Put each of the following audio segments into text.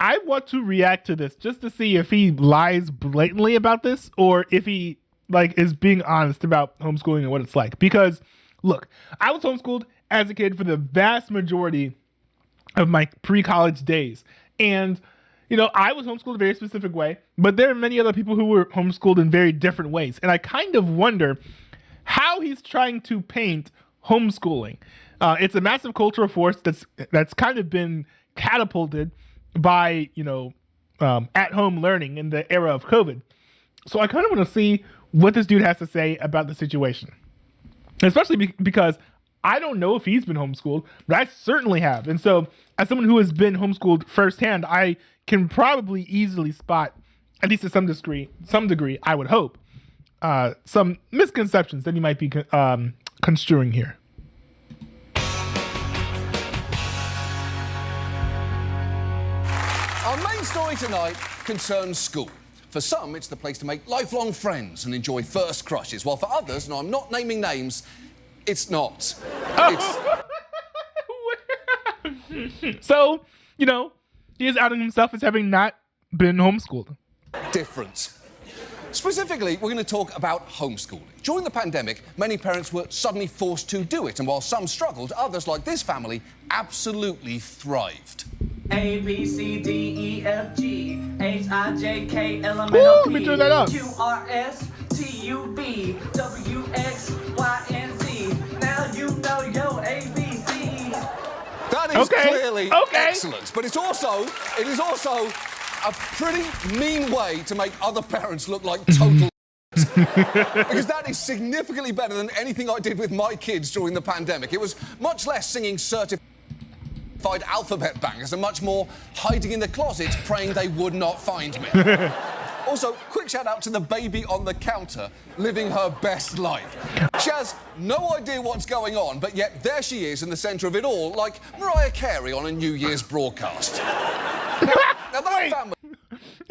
I want to react to this just to see if he lies blatantly about this or if he like is being honest about homeschooling and what it's like. Because look, I was homeschooled as a kid for the vast majority of my pre-college days. And, you know, I was homeschooled a very specific way, but there are many other people who were homeschooled in very different ways. And I kind of wonder how he's trying to paint homeschooling. It's a massive cultural force that's kind of been catapulted by, you know, at-home learning in the era of COVID. So I kind of want to see what this dude has to say about the situation, especially because I don't know if he's been homeschooled, but I certainly have. And so as someone who has been homeschooled firsthand, I can probably easily spot, at least to some degree, I would hope, some misconceptions that he might be construing here. Our main story tonight concerns school. For some, it's the place to make lifelong friends and enjoy first crushes, while for others, and I'm not naming names, it's not. So, you know, he is outing himself as having not been homeschooled. Different. Specifically, we're going to talk about homeschooling. During the pandemic, many parents were suddenly forced to do it, and while some struggled, others, like this family, absolutely thrived. A, B, C, D, E, F, G, H, I, J, K, L, M, N, O, P, Q, R, S, T, U, V, W, X, Y, and Z. Now you know your ABCs. That is clearly excellent, but it is also a pretty mean way to make other parents look like total because that is significantly better than anything I did with my kids during the pandemic. It was much less singing certified alphabet bangers and much more hiding in the closets praying they would not find me. Also, quick shout out to the baby on the counter living her best life. She has no idea what's going on, but yet there she is in the centre of it all, like Mariah Carey on a New Year's broadcast. Now that family...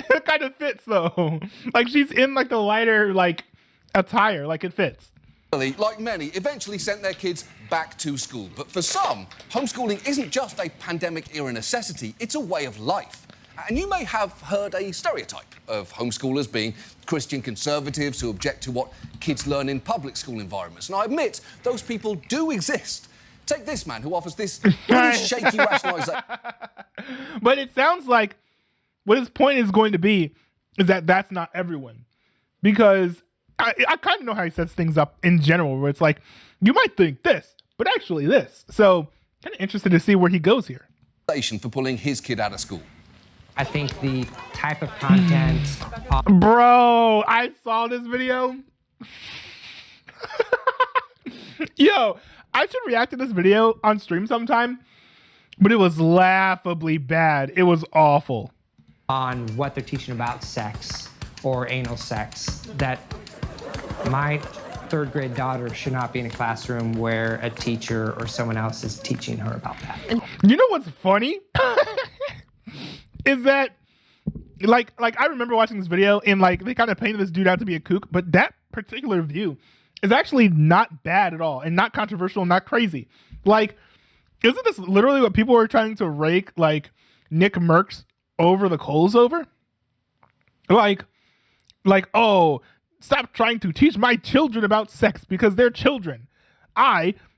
It kind of fits, though. Like, she's in, like, the lighter, like, attire. Like, it fits. Like many, eventually sent their kids back to school. But for some, homeschooling isn't just a pandemic-era necessity, it's a way of life. And you may have heard a stereotype of homeschoolers being Christian conservatives who object to what kids learn in public school environments. And I admit, those people do exist. Take this man who offers this really shaky rationalisation. But it sounds like what his point is going to be is that that's not everyone. Because I kind of know how he sets things up in general, where it's like, you might think this, but actually this. So kind of interested to see where he goes here. For pulling his kid out of school. I think the type of content... Bro, I saw this video. Yo, I should react to this video on stream sometime, but it was laughably bad. It was awful. On what they're teaching about sex or anal sex, that my third grade daughter should not be in a classroom where a teacher or someone else is teaching her about that. You know what's funny? Is that like I remember watching this video and like they kind of painted this dude out to be a kook, but that particular view is actually not bad at all and not controversial, not crazy. Like, isn't this literally what people were trying to rake like Nick Merckx over the coals over? Like, oh, stop trying to teach my children about sex because they're children.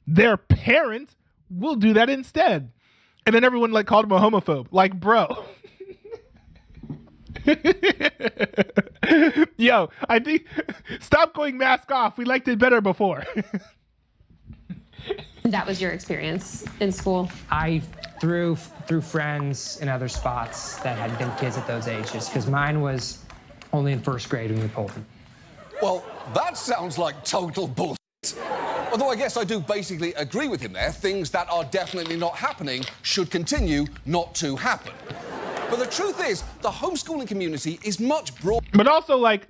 Their parent, will do that instead. And then everyone like called him a homophobe. Like, bro. Yo, I think stop going mask off. We liked it better before. That was your experience in school? I through friends in other spots that had been kids at those ages, because mine was only in first grade when we pulled them. Well, that sounds like total bullshit. Although I guess I do basically agree with him there. Things that are definitely not happening should continue not to happen. But the truth is, the homeschooling community is much broader. But also, like,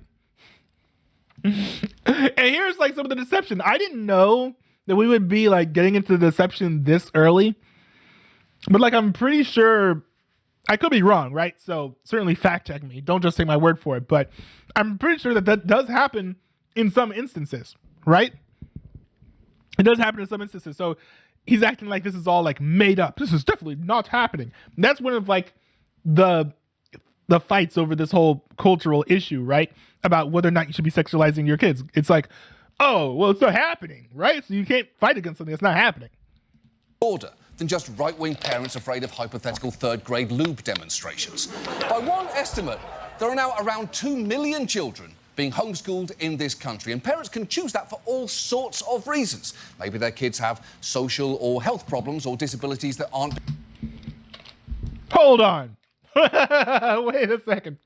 and here's like some of the deception. I didn't know that we would be like getting into the deception this early. But like, I'm pretty sure, I could be wrong, right? So certainly fact check me. Don't just take my word for it. But I'm pretty sure that does happen in some instances, right? It does happen in some instances. So he's acting like this is all like made up. This is definitely not happening. And that's one of like the fights over this whole cultural issue, right? About whether or not you should be sexualizing your kids. It's like, oh, well, it's not happening, right? So you can't fight against something that's not happening. Order than just right-wing parents afraid of hypothetical third-grade lube demonstrations. By one estimate, there are now around 2 million children being homeschooled in this country, and parents can choose that for all sorts of reasons. Maybe their kids have social or health problems or disabilities that aren't... Hold on. Wait a second.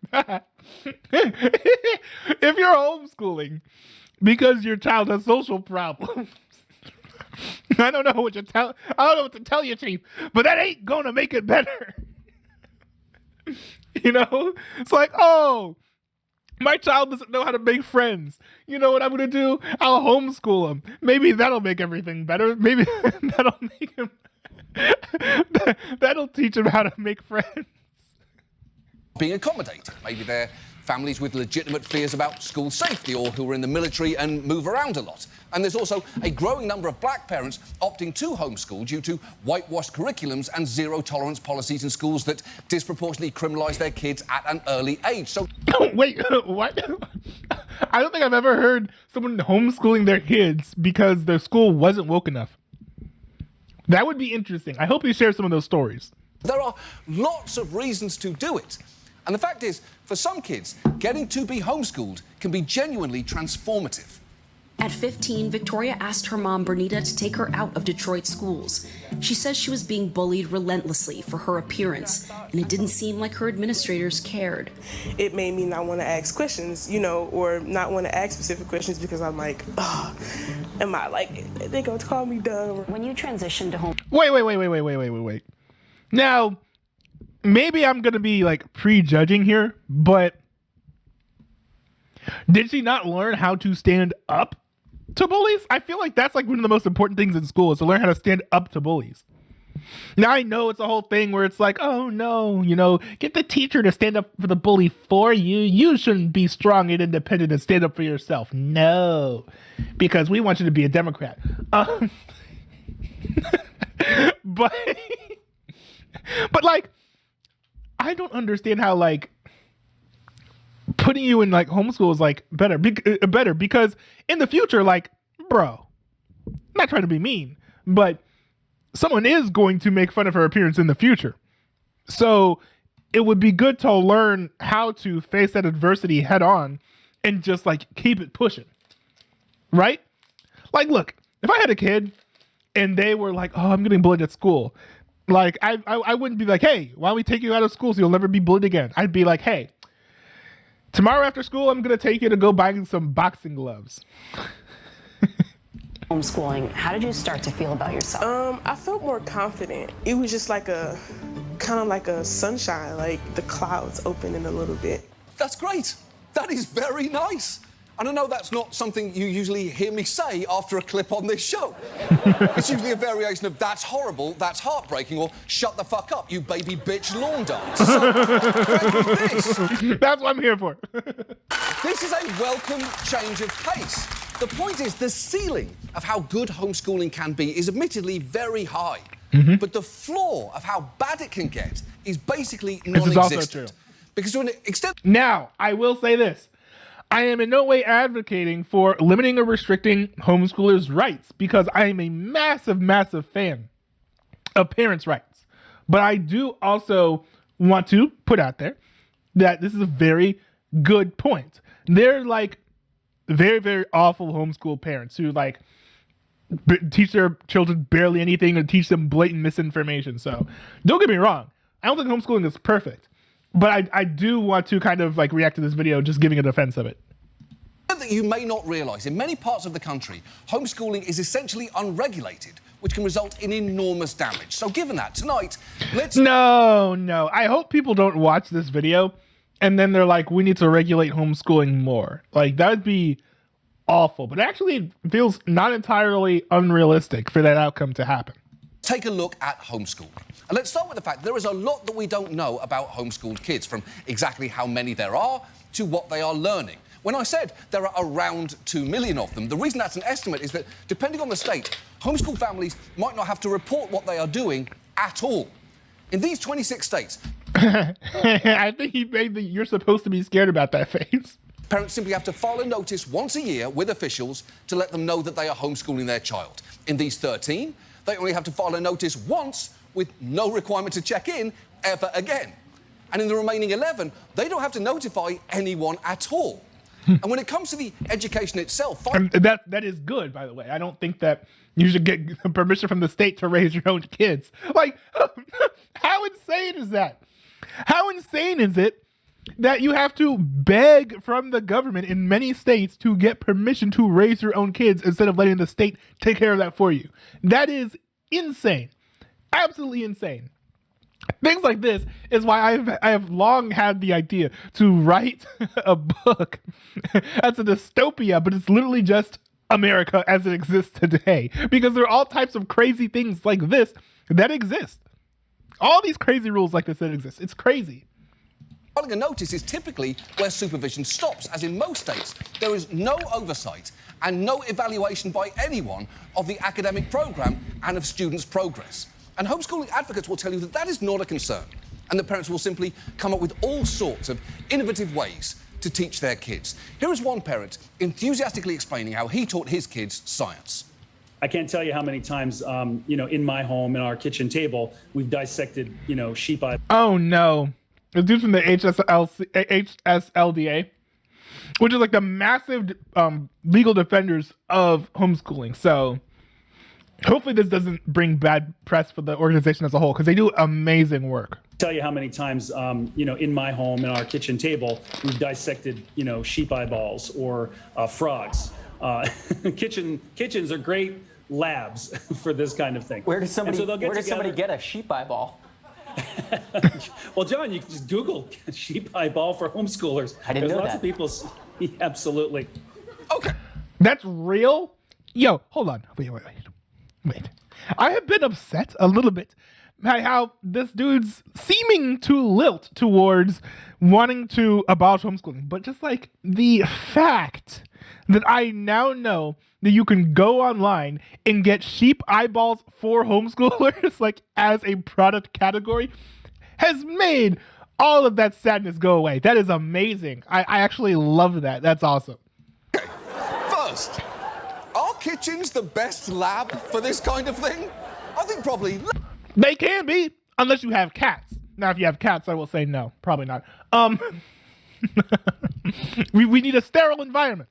If you're homeschooling because your child has social problems, I don't know what to tell you, Chief, but that ain't gonna make it better. You know? It's like, oh, my child doesn't know how to make friends. You know what I'm gonna do? I'll homeschool him. Maybe that'll make everything better. Maybe that'll make him that'll teach him how to make friends. Being accommodated. Maybe they're families with legitimate fears about school safety or who are in the military and move around a lot. And there's also a growing number of black parents opting to homeschool due to whitewashed curriculums and zero-tolerance policies in schools that disproportionately criminalise their kids at an early age. So... Wait, what? I don't think I've ever heard someone homeschooling their kids because their school wasn't woke enough. That would be interesting. I hope you share some of those stories. There are lots of reasons to do it. And the fact is, for some kids, getting to be homeschooled can be genuinely transformative. At 15, Victoria asked her mom, Bernita, to take her out of Detroit schools. She says she was being bullied relentlessly for her appearance, and it didn't seem like her administrators cared. It made me not want to ask questions, you know, or not want to ask specific questions because I'm like, oh, am I like, they're going to call me dumb. When you transition to home... Wait. Now, maybe I'm going to be like prejudging here, but did she not learn how to stand up to bullies? I feel like that's like one of the most important things in school is to learn how to stand up to bullies. Now, I know it's a whole thing where it's like, oh no, you know, get the teacher to stand up for the bully for you. You shouldn't be strong and independent and stand up for yourself. No, because we want you to be a Democrat. But like, I don't understand how like putting you in like homeschool is like better because in the future, like, bro, I'm not trying to be mean, but someone is going to make fun of her appearance in the future. So it would be good to learn how to face that adversity head on and just like keep it pushing. Right? Like, look, if I had a kid and they were like, oh, I'm getting bullied at school. Like, I wouldn't be like, hey, why don't we take you out of school so you'll never be bullied again? I'd be like, hey, tomorrow after school, I'm going to take you to go buy some boxing gloves. Homeschooling, how did you start to feel about yourself? I felt more confident. It was just like kind of like a sunshine, like the clouds opening a little bit. That's great. That is very nice. And I know that's not something you usually hear me say after a clip on this show. It's usually a variation of that's horrible, that's heartbreaking, or shut the fuck up, you baby bitch lawn dance. So, this. That's what I'm here for. This is a welcome change of pace. The point is, the ceiling of how good homeschooling can be is admittedly very high. Mm-hmm. But the floor of how bad it can get is basically non-existent. This is also true. Because to an extent... Now, I will say this. I am in no way advocating for limiting or restricting homeschoolers' rights because I am a massive, massive fan of parents' rights. But I do also want to put out there that this is a very good point. They're like very, very awful homeschool parents who like teach their children barely anything or teach them blatant misinformation. So don't get me wrong. I don't think homeschooling is perfect. But I do want to kind of like react to this video just giving a defense of it. That you may not realise, in many parts of the country, homeschooling is essentially unregulated, which can result in enormous damage. So given that, tonight, let's... No. I hope people don't watch this video and then they're like, we need to regulate homeschooling more. Like, that would be awful. But actually, it feels not entirely unrealistic for that outcome to happen. Take a look at homeschooling. And let's start with the fact there is a lot that we don't know about homeschooled kids, from exactly how many there are to what they are learning. When I said there are around 2 million of them, the reason that's an estimate is that, depending on the state, homeschool families might not have to report what they are doing at all. In these 26 states... I think he made the "you're supposed to be scared about that" face. Parents simply have to file a notice once a year with officials to let them know that they are homeschooling their child. In these 13, they only have to file a notice once with no requirement to check in ever again. And in the remaining 11, they don't have to notify anyone at all. And when it comes to the education itself... And that is good, by the way. I don't think that you should get permission from the state to raise your own kids. Like, how insane is that? How insane is it that you have to beg from the government in many states to get permission to raise your own kids instead of letting the state take care of that for you? That is insane. Absolutely insane. Things like this is why I have long had the idea to write a book that's a dystopia, but it's literally just America as it exists today. Because there are all types of crazy things like this that exist. All these crazy rules like this that exist. It's crazy. Filing a notice is typically where supervision stops, as in most states, there is no oversight and no evaluation by anyone of the academic program and of students' progress. And homeschooling advocates will tell you that that is not a concern, and that parents will simply come up with all sorts of innovative ways to teach their kids. Here is one parent enthusiastically explaining how he taught his kids science. I can't tell you how many times, in my home, in our kitchen table, we've dissected, sheep eye. Oh, no. The dude from the HSLDA, which is like the massive legal defenders of homeschooling. So hopefully this doesn't bring bad press for the organization as a whole, because they do amazing work. Tell you how many times, in my home, in our kitchen table, we've dissected, sheep eyeballs or frogs. Kitchens are great labs for this kind of thing. Where does somebody get a sheep eyeball? Well, John, you can just Google sheep eyeball for homeschoolers. I didn't know lots that. of people. Absolutely. Okay. That's real? Yo, hold on. Wait. I have been upset a little bit by how this dude's seeming to lilt towards wanting to abolish homeschooling. But just like the fact that I now know that you can go online and get sheep eyeballs for homeschoolers, like as a product category, has made all of that sadness go away. That is amazing. I actually love that. That's awesome. Okay. First, are kitchens the best lab for this kind of thing? I think probably... They can be, unless you have cats. Now, if you have cats, I will say no. Probably not. We need a sterile environment.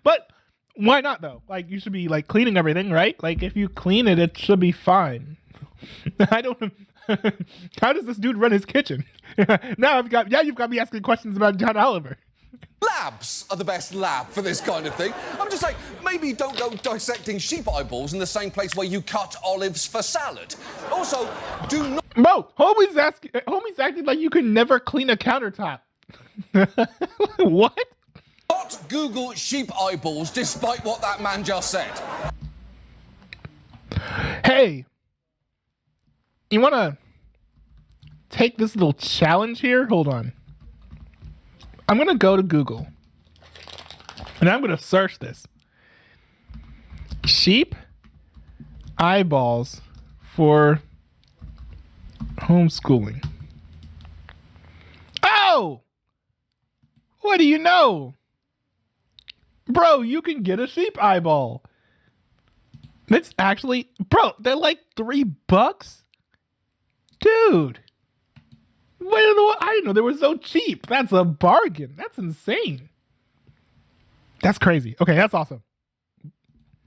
But why not, though? Like, you should be, like, cleaning everything, right? Like, if you clean it, it should be fine. I don't... How does this dude run his kitchen? Now you've got me asking questions about John Oliver. Labs are the best lab for this kind of thing. I'm just saying, maybe don't go dissecting sheep eyeballs in the same place where you cut olives for salad. Also, do not... Bro, homie's acting like you can never clean a countertop. What? Not Google sheep eyeballs, despite what that man just said. Hey, you want to take this little challenge here? Hold on. I'm going to go to Google, and I'm going to search this. Sheep eyeballs for homeschooling. Oh! What do you know? Bro, you can get a sheep eyeball. That's actually... Bro, they're like $3? Dude. I didn't know they were so cheap. That's a bargain. That's insane. That's crazy. Okay, that's awesome.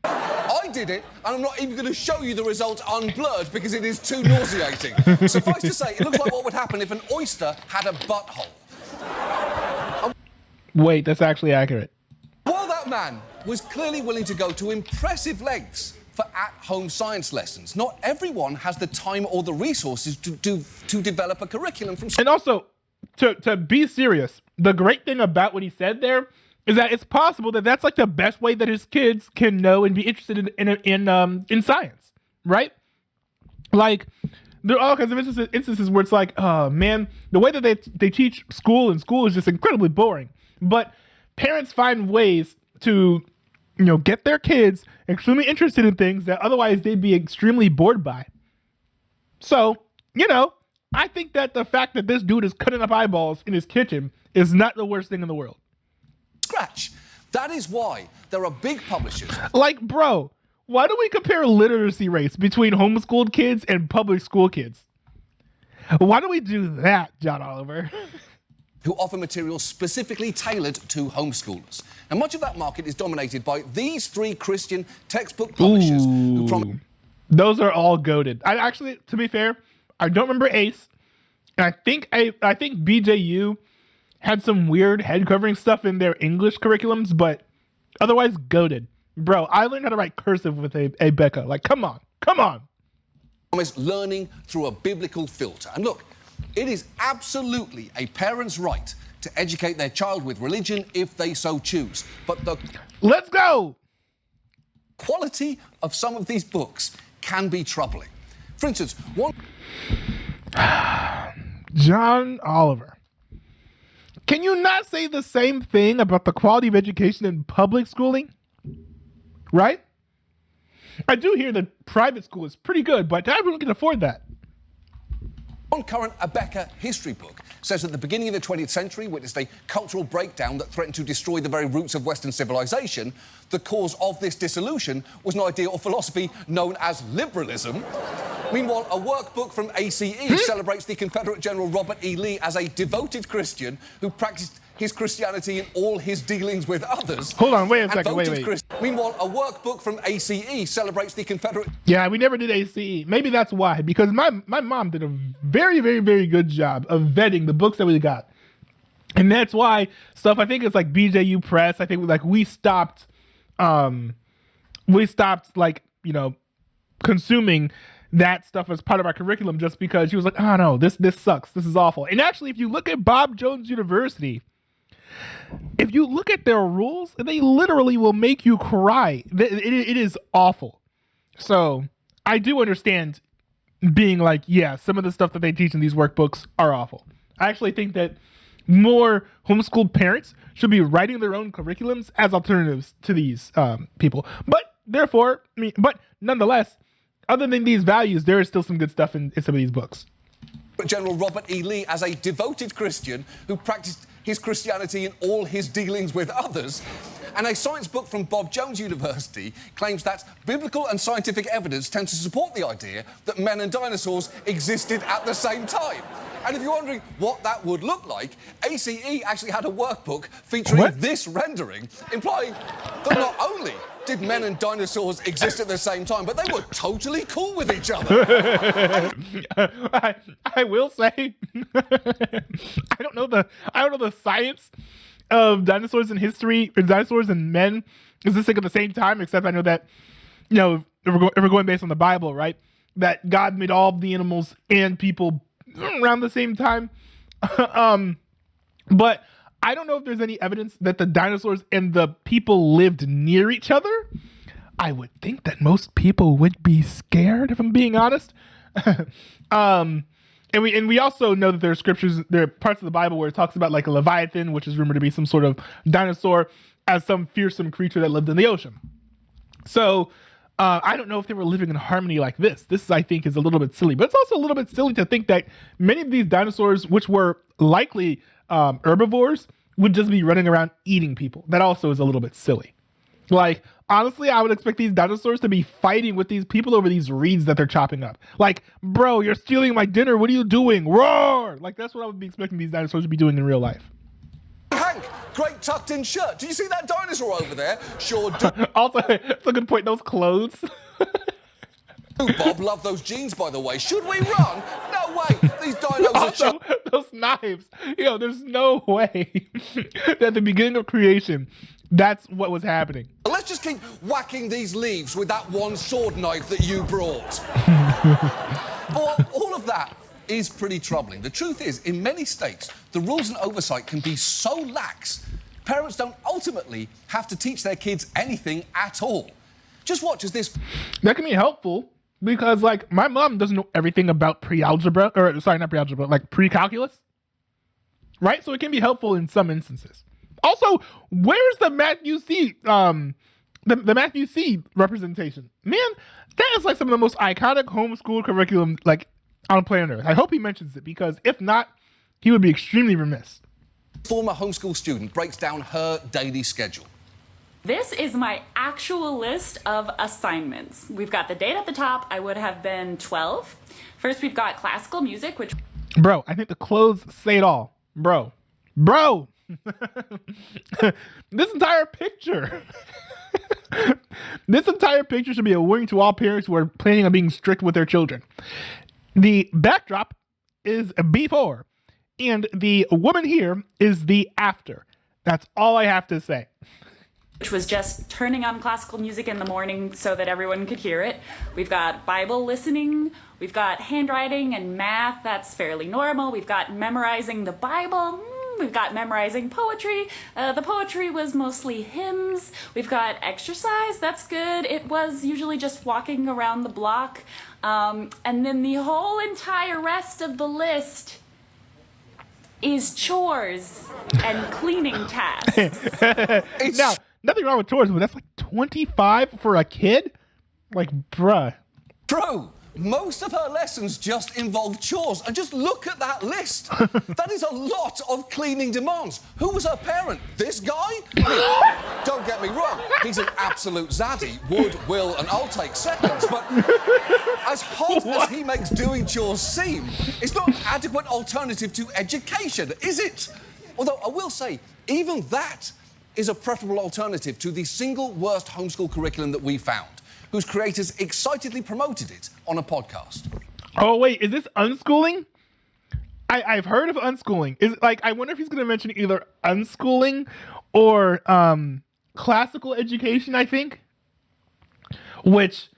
I did it, and I'm not even going to show you the result unblurred because it is too nauseating. Suffice to say, it looks like what would happen if an oyster had a butthole. Wait, that's actually accurate. While that man was clearly willing to go to impressive lengths for at-home science lessons, not everyone has the time or the resources to develop a curriculum from... And also, to be serious, the great thing about what he said there is that it's possible that that's like the best way that his kids can know and be interested in science, right? Like, there are all kinds of instances where it's like, oh man, the way that they teach school is just incredibly boring. But parents find ways to, get their kids extremely interested in things that otherwise they'd be extremely bored by. So, I think that the fact that this dude is cutting up eyeballs in his kitchen is not the worst thing in the world. Scratch. That is why there are big publishers. Like, bro, why do we compare literacy rates between homeschooled kids and public school kids? Why do we do that, John Oliver? Who offer materials specifically tailored to homeschoolers. Now, much of that market is dominated by these three Christian textbook publishers who promise. Those are all goated. I actually, to be fair, I don't remember Ace. And I think BJU had some weird head covering stuff in their English curriculums, but otherwise goated. Bro, I learned how to write cursive with a Becca. Like, come on. Promise learning through a biblical filter. And look, it is absolutely a parent's right to educate their child with religion if they so choose. But the let's go quality of some of these books can be troubling. For instance, one John Oliver. Can you not say the same thing about the quality of education in public schooling? Right? I do hear that private school is pretty good, but everyone can afford that. One current Abeka history book says that the beginning of the 20th century witnessed a cultural breakdown that threatened to destroy the very roots of Western civilization. The cause of this dissolution was an idea or philosophy known as liberalism. Meanwhile, a workbook from ACE celebrates the Confederate General Robert E. Lee as a devoted Christian who practiced his Christianity in all his dealings with others. Hold on, wait a second, wait. Meanwhile, a workbook from ACE celebrates the Confederate... Yeah, we never did ACE. Maybe that's why, because my mom did a very, very, very good job of vetting the books that we got. And that's why stuff, I think it's like BJU Press, I think like we stopped like, you know, consuming that stuff as part of our curriculum just because she was like, oh no, this sucks. This is awful. And actually, if you look at Bob Jones University, if you look at their rules, they literally will make you cry. It is awful. So I do understand being like, yeah, some of the stuff that they teach in these workbooks are awful. I actually think that more homeschooled parents should be writing their own curriculums as alternatives to these people. But nonetheless, other than these values, there is still some good stuff in some of these books. General Robert E. Lee as a devoted Christian who practiced his Christianity in all his dealings with others. And a science book from Bob Jones University claims that biblical and scientific evidence tend to support the idea that men and dinosaurs existed at the same time. And if you're wondering what that would look like, ACE actually had a workbook featuring this rendering, implying that not only did men and dinosaurs exist at the same time, but they were totally cool with each other. I will say, I don't know the science of dinosaurs in history, or dinosaurs and men existing at the same time, except I know that, you know, if we're going based on the Bible, right, that God made all the animals and people around the same time. But I don't know if there's any evidence that the dinosaurs and the people lived near each other. I would think that most people would be scared, if I'm being honest. And we also know that there are parts of the Bible where it talks about like a Leviathan, which is rumored to be some sort of dinosaur, as some fearsome creature that lived in the ocean. So I don't know if they were living in harmony like this. This, I think, is a little bit silly. But it's also a little bit silly to think that many of these dinosaurs, which were likely herbivores, would just be running around eating people. That also is a little bit silly. Like, honestly, I would expect these dinosaurs to be fighting with these people over these reeds that they're chopping up. Like, bro, you're stealing my dinner. What are you doing? Roar! Like, that's what I would be expecting these dinosaurs to be doing in real life. Hank, great tucked-in shirt. Do you see that dinosaur over there? Sure do. Also, it's a good point. Those clothes. Bob, love those jeans, by the way. Should we run? No way. These dinos also, are... those knives. You know, there's no way that at the beginning of creation, that's what was happening. Let's just keep whacking these leaves with that one sword knife that you brought. All of that is pretty troubling. The truth is, in many states, the rules and oversight can be so lax, parents don't ultimately have to teach their kids anything at all. Just watch as this... That can be helpful, because, like, my mom doesn't know everything about pre-algebra, or, sorry, not pre-algebra, like pre-calculus, right? So it can be helpful in some instances. Also, where's the Matthew C, the Matthew C representation? Man, that is, like, some of the most iconic homeschool curriculum, like, on planet Earth. I hope he mentions it, because if not, he would be extremely remiss. Former homeschool student breaks down her daily schedule. This is my actual list of assignments. We've got the date at the top. I would have been 12. First, we've got classical music, which... Bro, I think the clothes say it all. Bro. This entire picture. This entire picture should be a warning to all parents who are planning on being strict with their children. The backdrop is a before, and the woman here is the after. That's all I have to say. Which was just turning on classical music in the morning so that everyone could hear it. We've got Bible listening. We've got handwriting and math. That's fairly normal. We've got memorizing the Bible. We've got memorizing poetry. The poetry was mostly hymns. We've got exercise. That's good. It was usually just walking around the block. And then the whole entire rest of the list is chores and cleaning tasks. Now, nothing wrong with chores, but that's like 25 for a kid? Like, bruh. True. Most of her lessons just involve chores. And just look at that list. That is a lot of cleaning demands. Who was her parent? This guy? I mean, don't get me wrong. He's an absolute zaddy. Would, will, and I'll take seconds. But as hot as he makes doing chores seem, it's not an adequate alternative to education, is it? Although I will say, even that is a preferable alternative to the single worst homeschool curriculum that we found, whose creators excitedly promoted it on a podcast. Oh, wait, is this unschooling? I've heard of unschooling. Is it like, I wonder if he's going to mention either unschooling or classical education, I think. Which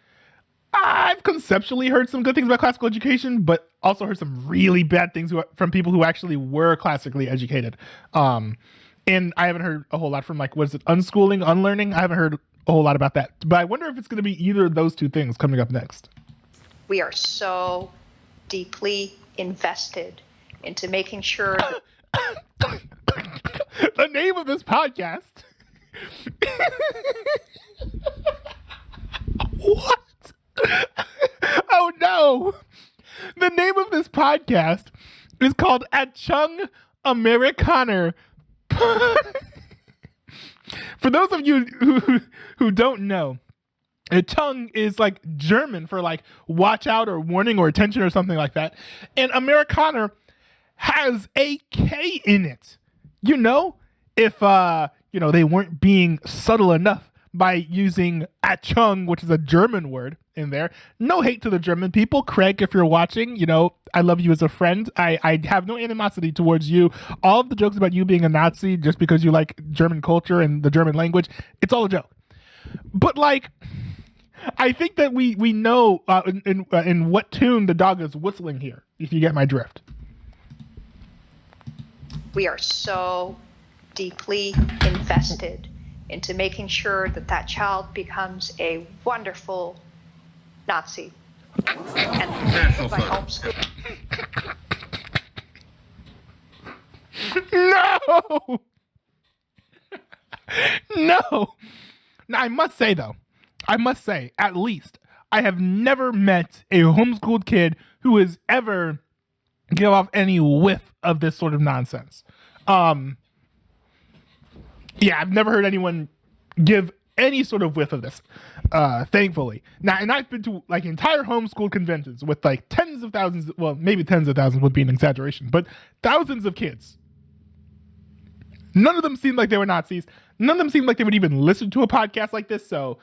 I've conceptually heard some good things about classical education, but also heard some really bad things from people who actually were classically educated. And I haven't heard a whole lot from, like, what is it, unschooling, unlearning? I haven't heard a whole lot about that. But I wonder if it's going to be either of those two things coming up next. We are so deeply invested into making sure the name of this podcast. What? Oh no. The name of this podcast is called Achung Amerikaner. For those of you who don't know, Achung is like German for like watch out or warning or attention or something like that. And Amerikaner has a K in it. You know, if they weren't being subtle enough by using Achung, which is a German word, in there. No hate to the German people. Craig, if you're watching, I love you as a friend. I have no animosity towards you. All of the jokes about you being a Nazi just because you like German culture and the German language, it's all a joke. But like, I think that we know in what tune the dog is whistling here, if you get my drift. We are so deeply invested into making sure that child becomes a wonderful Nazi. And by homeschool. No! No! Now, I must say, at least, I have never met a homeschooled kid who has ever give off any whiff of this sort of nonsense. Yeah, I've never heard anyone give any sort of whiff of this, thankfully. Now, and I've been to like entire homeschool conventions with like tens of thousands, well, maybe tens of thousands would be an exaggeration, but thousands of kids. None of them seemed like they were Nazis. None of them seemed like they would even listen to a podcast like this. So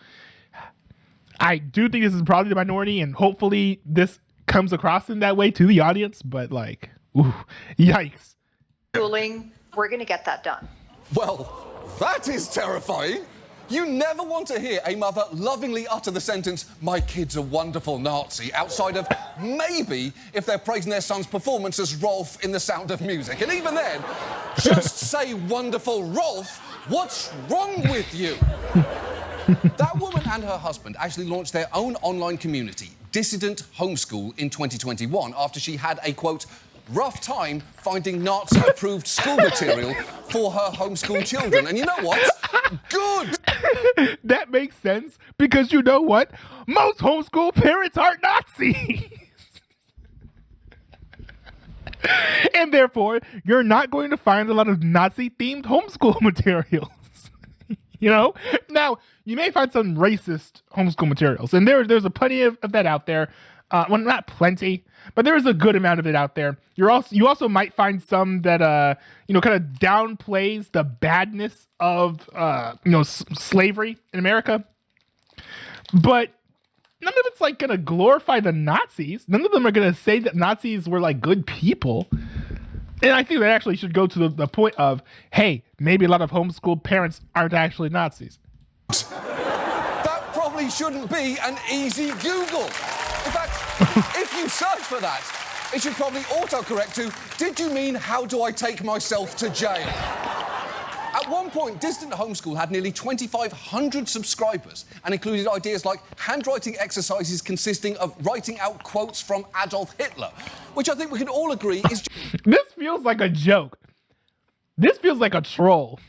I do think this is probably the minority, and hopefully this comes across in that way to the audience. But like, ooh, yikes. Schooling, we're going to get that done. Well, that is terrifying. You never want to hear a mother lovingly utter the sentence, "My kid's a wonderful Nazi," outside of maybe if they're praising their son's performance as Rolf in The Sound of Music. And even then, just say wonderful Rolf. What's wrong with you? That woman and her husband actually launched their own online community, Dissident Homeschool, in 2021 after she had a, quote, rough time finding Nazi-approved school material for her homeschool children. And you know what? Good! That makes sense, because you know what? Most homeschool parents aren't Nazis. And therefore, you're not going to find a lot of Nazi-themed homeschool materials. You know? Now, you may find some racist homeschool materials, and there's a plenty of that out there. Well, not plenty, but there is a good amount of it out there. You also might find some that kind of downplays the badness of slavery in America. But none of it's like gonna glorify the Nazis. None of them are gonna say that Nazis were like good people. And I think that actually should go to the point of, hey, maybe a lot of homeschool parents aren't actually Nazis. That probably shouldn't be an easy Google. In fact, if you search for that, it should probably autocorrect to, did you mean how do I take myself to jail? At one point, Distant Homeschool had nearly 2,500 subscribers and included ideas like handwriting exercises consisting of writing out quotes from Adolf Hitler, which I think we can all agree is... This feels like a joke. This feels like a troll.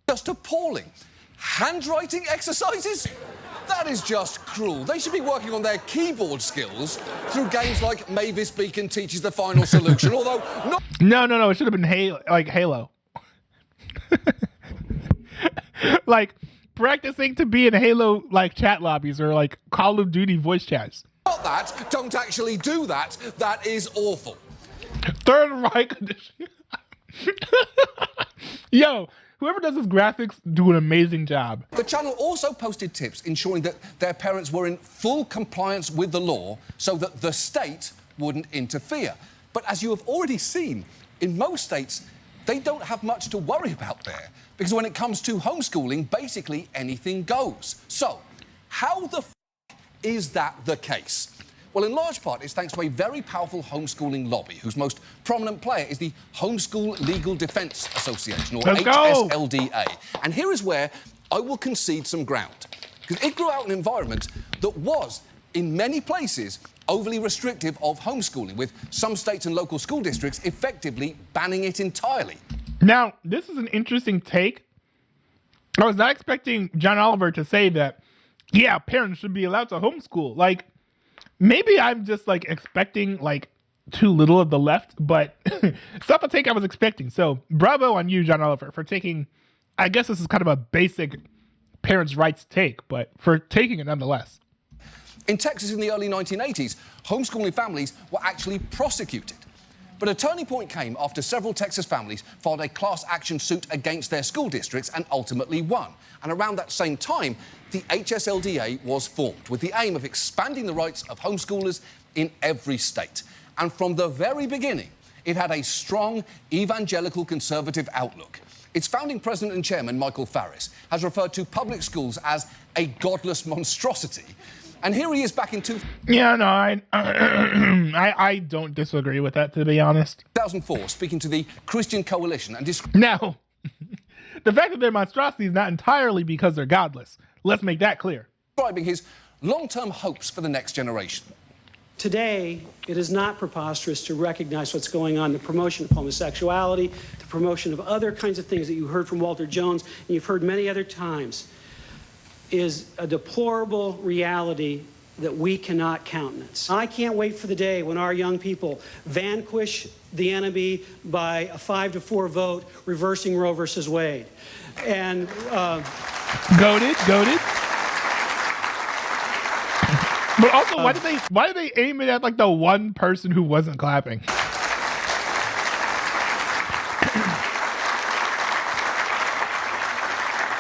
Just appalling. Handwriting exercises? That is just cruel. They should be working on their keyboard skills through games like Mavis Beacon Teaches the Final Solution, although not... No. It should have been Halo. Like practicing to be in Halo like chat lobbies or like Call of Duty voice chats. Not that. Don't actually do that. That is awful. Third Reich edition. Yo, whoever does this graphics do an amazing job. The channel also posted tips ensuring that their parents were in full compliance with the law so that the state wouldn't interfere. But as you have already seen, in most states, they don't have much to worry about there, because when it comes to homeschooling, basically anything goes. So, how the f*** is that the case? Well, in large part, it's thanks to a very powerful homeschooling lobby, whose most prominent player is the Homeschool Legal Defence Association, or HSLDA. And here is where I will concede some ground, because it grew out an environment that was, in many places, overly restrictive of homeschooling, with some states and local school districts effectively banning it entirely. Now, this is an interesting take. I was not expecting John Oliver to say that, yeah, parents should be allowed to homeschool. Like, maybe I'm just, like, expecting, like, too little of the left, but it's not the take I was expecting. So, bravo on you, John Oliver, for taking, I guess this is kind of a basic parents' rights take, but for taking it nonetheless. In Texas in the early 1980s, homeschooling families were actually prosecuted. But a turning point came after several Texas families filed a class action suit against their school districts and ultimately won. And around that same time, the HSLDA was formed with the aim of expanding the rights of homeschoolers in every state. And from the very beginning, it had a strong evangelical conservative outlook. Its founding president and chairman, Michael Farris, has referred to public schools as a godless monstrosity. And here he is back in Yeah, no, I don't disagree with that, to be honest. 2004, speaking to the Christian Coalition and Now, the fact that they're monstrosity is not entirely because they're godless. Let's make that clear. Describing his long-term hopes for the next generation. Today, it is not preposterous to recognize what's going on, the promotion of homosexuality, the promotion of other kinds of things that you heard from Walter Jones, and you've heard many other times, is a deplorable reality that we cannot countenance. I can't wait for the day when our young people vanquish the enemy by a 5-4 vote, reversing Roe versus Wade. And goated. But also, why did they aim it at like the one person who wasn't clapping?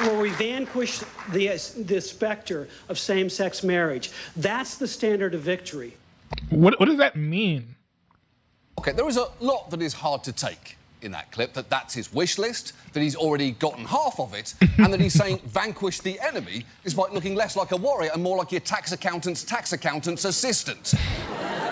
Where we vanquish the specter of same-sex marriage. That's the standard of victory. What does that mean? OK, there is a lot that is hard to take in that clip, that's his wish list, that he's already gotten half of it, and that he's saying vanquish the enemy, despite looking less like a warrior and more like your tax accountant's assistant.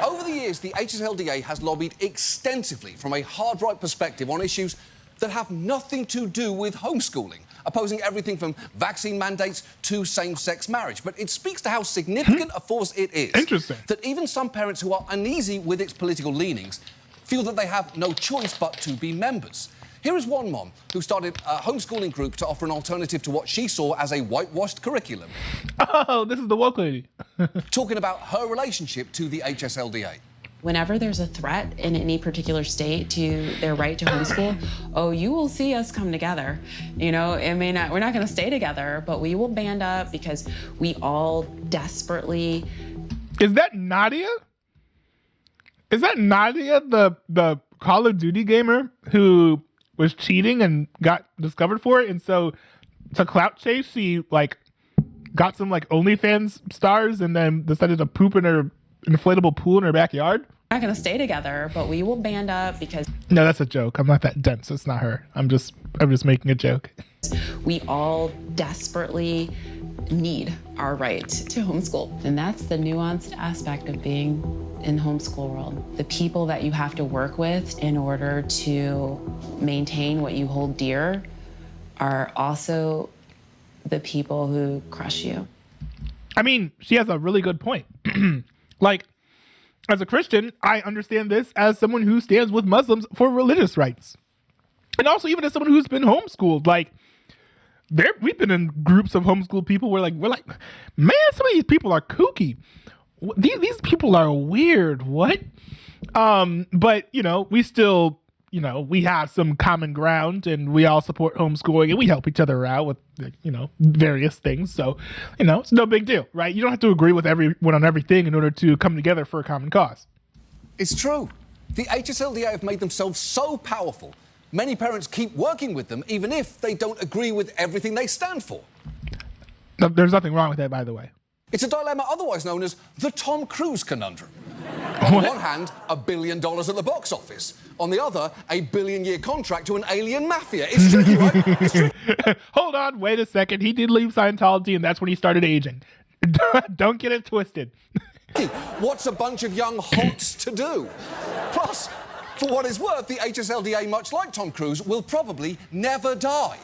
Over the years, the HSLDA has lobbied extensively from a hard-right perspective on issues that have nothing to do with homeschooling, opposing everything from vaccine mandates to same-sex marriage. But it speaks to how significant a force it is that even some parents who are uneasy with its political leanings feel that they have no choice but to be members. Here is one mom who started a homeschooling group to offer an alternative to what she saw as a whitewashed curriculum. Oh, this is the woke lady. Talking about her relationship to the HSLDA. Whenever there's a threat in any particular state to their right to homeschool, you will see us come together. It may not, we're not going to stay together, but we will band up because we all desperately. Is that Nadia? Is that Nadia, the Call of Duty gamer who was cheating and got discovered for it? And so to clout chase, she got some OnlyFans stars and then decided to poop in her inflatable pool in her backyard? We're not going to stay together, but we will band up because. No, that's a joke. I'm not that dense. It's not her. I'm just making a joke. We all desperately need our right to homeschool. And that's the nuanced aspect of being in the homeschool world. The people that you have to work with in order to maintain what you hold dear are also the people who crush you. I mean, she has a really good point. As a Christian, I understand this as someone who stands with Muslims for religious rights. And also even as someone who's been homeschooled. We've been in groups of homeschooled people where we're like, man, some of these people are kooky. These people are weird. What? But we still, we have some common ground and we all support homeschooling and we help each other out with, various things. So, it's no big deal, right? You don't have to agree with everyone on everything in order to come together for a common cause. It's true. The HSLDA have made themselves so powerful, many parents keep working with them even if they don't agree with everything they stand for. No, there's nothing wrong with that, by the way. It's a dilemma otherwise known as the Tom Cruise conundrum. On the one hand, $1 billion at the box office. On the other, a billion-year contract to an alien mafia. It's tricky, right? It's tricky. Hold on, wait a second. He did leave Scientology, and that's when he started aging. Don't get it twisted. What's a bunch of young honks to do? Plus, for what it's worth, the HSLDA, much like Tom Cruise, will probably never die.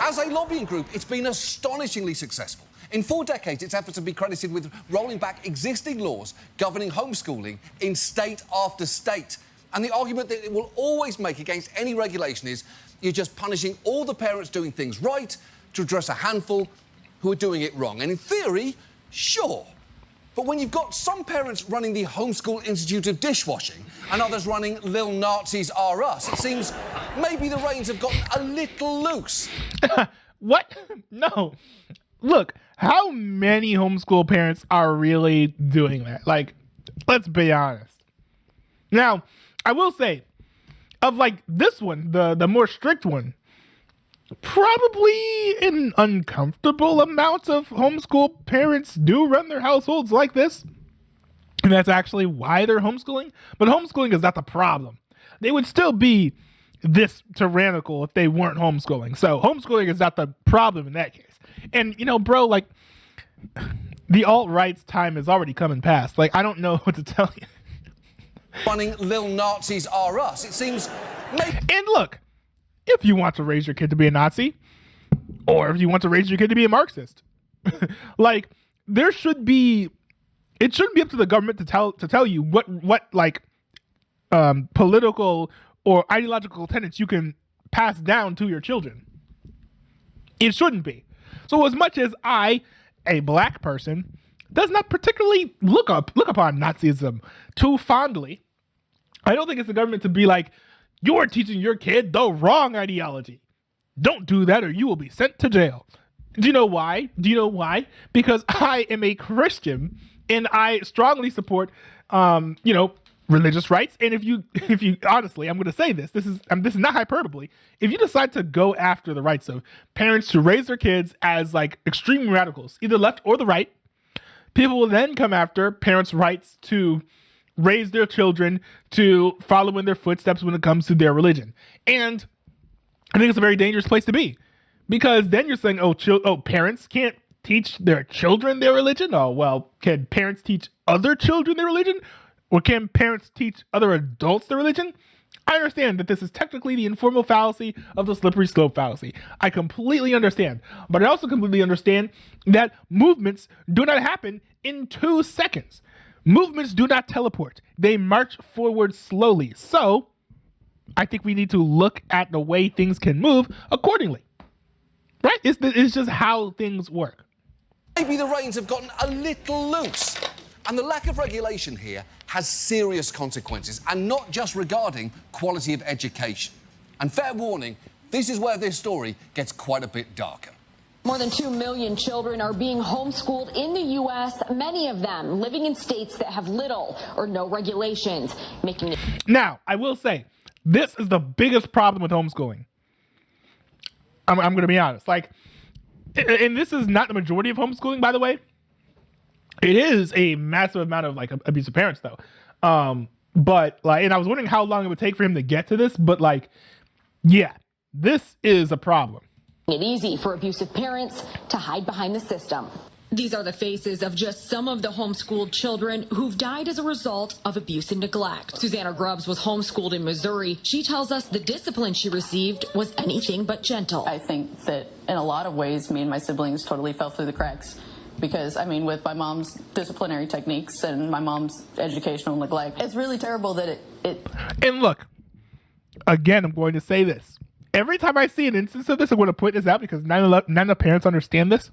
As a lobbying group, it's been astonishingly successful. In 4 decades, its efforts have been credited with rolling back existing laws governing homeschooling in state after state. And the argument that it will always make against any regulation is you're just punishing all the parents doing things right to address a handful who are doing it wrong. And in theory, sure. But when you've got some parents running the Homeschool Institute of Dishwashing and others running Lil Nazis R Us, it seems maybe the reins have gotten a little loose. What? No. Look, how many homeschool parents are really doing that? Let's be honest. Now, I will say, of this one, the more strict one, probably an uncomfortable amount of homeschool parents do run their households like this. And that's actually why they're homeschooling. But homeschooling is not the problem. They would still be this tyrannical if they weren't homeschooling. So homeschooling is not the problem in that case. And, bro, the alt-right's time has already come and passed. I don't know what to tell you. Running Lil Nazis R Us, it seems... And look, if you want to raise your kid to be a Nazi, or if you want to raise your kid to be a Marxist, there should be... It shouldn't be up to the government to tell you what political or ideological tenets you can pass down to your children. It shouldn't be. So as much as I, a black person, does not particularly look upon Nazism too fondly, I don't think it's the government to be like, you're teaching your kid the wrong ideology. Don't do that or you will be sent to jail. Do you know why? Because I am a Christian and I strongly support, religious rights. And if you honestly, I'm going to say this is not hyperbole. If you decide to go after the rights of parents to raise their kids as extreme radicals, either left or the right, people will then come after parents' rights to raise their children to follow in their footsteps when it comes to their religion. And I think it's a very dangerous place to be, because then you're saying, parents can't teach their children their religion. Oh, well, can parents teach other children their religion? Or can parents teach other adults their religion? I understand that this is technically the informal fallacy of the slippery slope fallacy. I completely understand. But I also completely understand that movements do not happen in 2 seconds. Movements do not teleport. They march forward slowly. So I think we need to look at the way things can move accordingly. Right? It's just how things work. Maybe the reins have gotten a little loose. And the lack of regulation here has serious consequences, and not just regarding quality of education. And fair warning, this is where this story gets quite a bit darker. More than 2 million children are being homeschooled in the U.S., many of them living in states that have little or no regulations, making it... Now, I will say, this is the biggest problem with homeschooling. I'm going to be honest. Like, and this is not the majority of homeschooling, by the way. It is a massive amount of, like, abusive parents, though. But, like, and I was wondering how long it would take for him to get to this, but, like, yeah, this is a problem. It easy for abusive parents to hide behind the system. These are the faces of just some of the homeschooled children who've died as a result of abuse and neglect. Susanna Grubbs was homeschooled in Missouri. She tells us the discipline she received was anything but gentle. I think that in a lot of ways, me and my siblings totally fell through the cracks. Because, I mean, with my mom's disciplinary techniques and my mom's educational neglect, it's really terrible that it... And look, again, I'm going to say this. Every time I see an instance of this, I'm going to point this out because none of the parents understand this.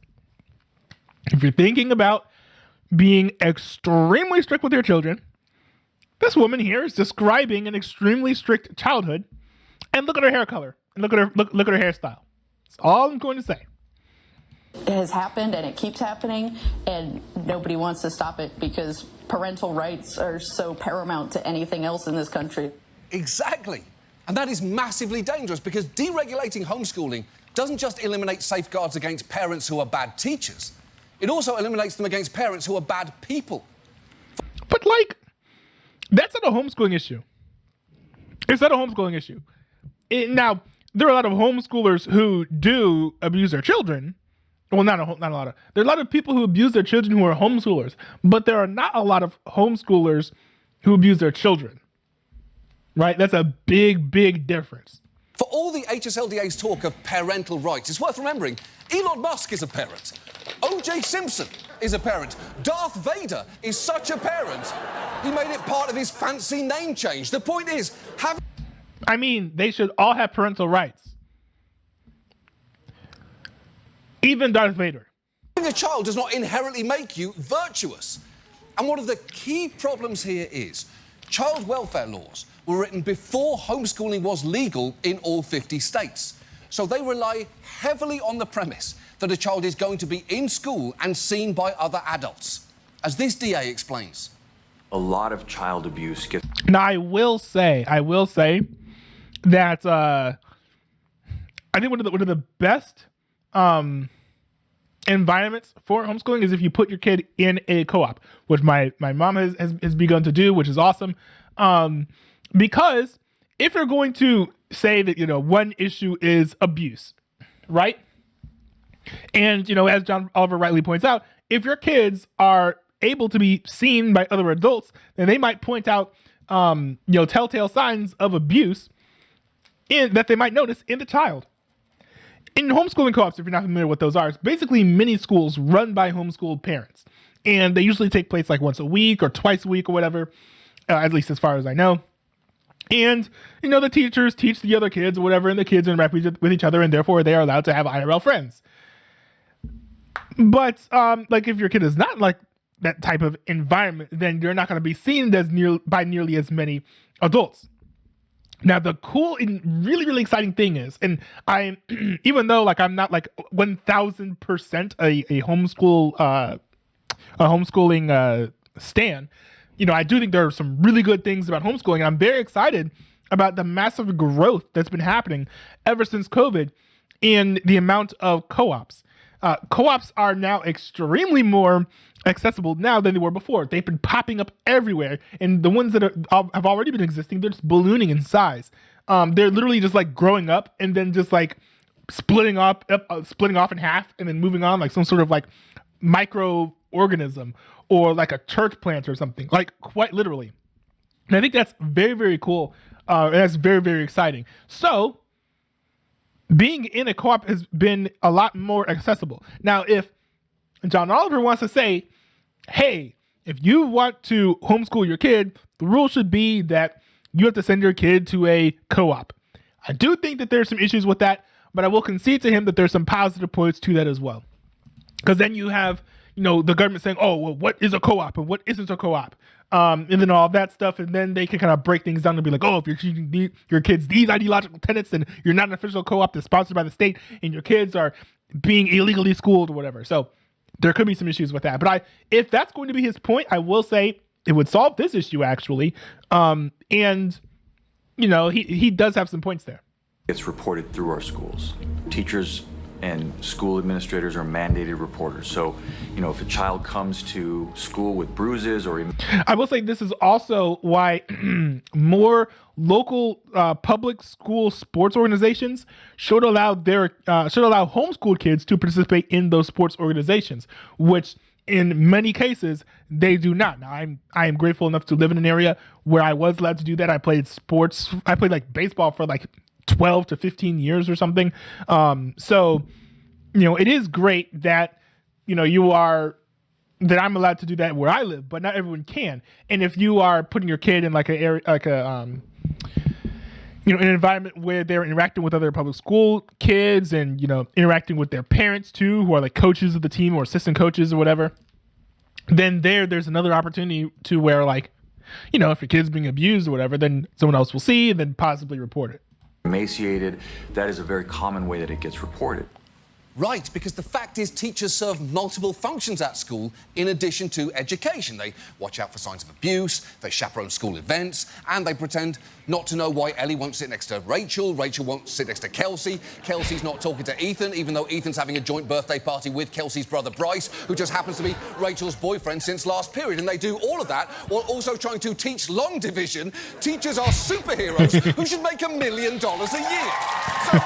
If you're thinking about being extremely strict with your children, this woman here is describing an extremely strict childhood. And look at her hair color. And look at her hairstyle. That's all I'm going to say. It has happened and it keeps happening, and nobody wants to stop it because parental rights are so paramount to anything else in this country. Exactly. And that is massively dangerous because deregulating homeschooling doesn't just eliminate safeguards against parents who are bad teachers. It also eliminates them against parents who are bad people. But, like, that's not a homeschooling issue. It's not a homeschooling issue. Now, there are a lot of homeschoolers who do abuse their children. Well, not a lot of. There are a lot of people who abuse their children who are homeschoolers. But there are not a lot of homeschoolers who abuse their children. Right? That's a big, big difference. For all the HSLDA's talk of parental rights, it's worth remembering Elon Musk is a parent. O.J. Simpson is a parent. Darth Vader is such a parent, he made it part of his fancy name change. The point is, I mean, they should all have parental rights. Even Darth Vader. Having a child does not inherently make you virtuous. And one of the key problems here is child welfare laws were written before homeschooling was legal in all 50 states. So they rely heavily on the premise that a child is going to be in school and seen by other adults. As this DA explains. A lot of child abuse gets... Now, I will say that I think one of the best environments for homeschooling is if you put your kid in a co-op, which my mom has begun to do, which is awesome. Because if you're going to say that, one issue is abuse, right? And, as John Oliver rightly points out, if your kids are able to be seen by other adults, then they might point out, telltale signs of abuse that they might notice in the child. In homeschooling co-ops, if you're not familiar with what those are, it's basically mini schools run by homeschooled parents. And they usually take place like once a week or twice a week or whatever, at least as far as I know. And, the teachers teach the other kids or whatever, and the kids interact with each other, and therefore they are allowed to have IRL friends. But, if your kid is not like that type of environment, then you're not going to be seen by nearly as many adults. Now, the cool and really, really exciting thing is, and I'm, even though I'm not 1000% a homeschooling stan, I do think there are some really good things about homeschooling. And I'm very excited about the massive growth that's been happening ever since COVID in the amount of co-ops. Co-ops are now extremely more accessible now than they were before. They've been popping up everywhere. And the ones that have already been existing, they're just ballooning in size. They're literally just growing up and then just splitting off in half and then moving on like some sort of microorganism or like a church plant or something, quite literally. And I think that's very, very cool. And that's very, very exciting. So being in a co-op has been a lot more accessible. Now, if John Oliver wants to say, hey, if you want to homeschool your kid, the rule should be that you have to send your kid to a co-op. I do think that there's some issues with that, but I will concede to him that there's some positive points to that as well. Because then you have the government saying, oh, well, what is a co-op and what isn't a co-op? And then all that stuff. And then they can kind of break things down and be like, oh, if you're teaching your kids these ideological tenets, then you're not an official co-op that's sponsored by the state and your kids are being illegally schooled or whatever. So there could be some issues with that. But if that's going to be his point, I will say it would solve this issue actually. And he does have some points there. It's reported through our schools. Teachers and school administrators are mandated reporters. So, if a child comes to school with bruises or... I will say this is also why more local public school sports organizations should allow homeschooled kids to participate in those sports organizations, which in many cases they do not. Now I am grateful enough to live in an area where I was allowed to do that. I played sports. I played like baseball for like 12 to 15 years or something. So, it is great that, that I'm allowed to do that where I live, but not everyone can. And if you are putting your kid in like an area, like an environment where they're interacting with other public school kids and, interacting with their parents too, who are like coaches of the team or assistant coaches or whatever, then there's another opportunity to where like, if your kid's being abused or whatever, then someone else will see and then possibly report it. Emaciated, that is a very common way that it gets reported. Right, because the fact is teachers serve multiple functions at school in addition to education. They watch out for signs of abuse, they chaperone school events, and they pretend not to know why Ellie won't sit next to Rachel won't sit next to Kelsey, Kelsey's not talking to Ethan, even though Ethan's having a joint birthday party with Kelsey's brother Bryce, who just happens to be Rachel's boyfriend since last period. And they do all of that while also trying to teach long division. Teachers are superheroes who should make $1 million a year. So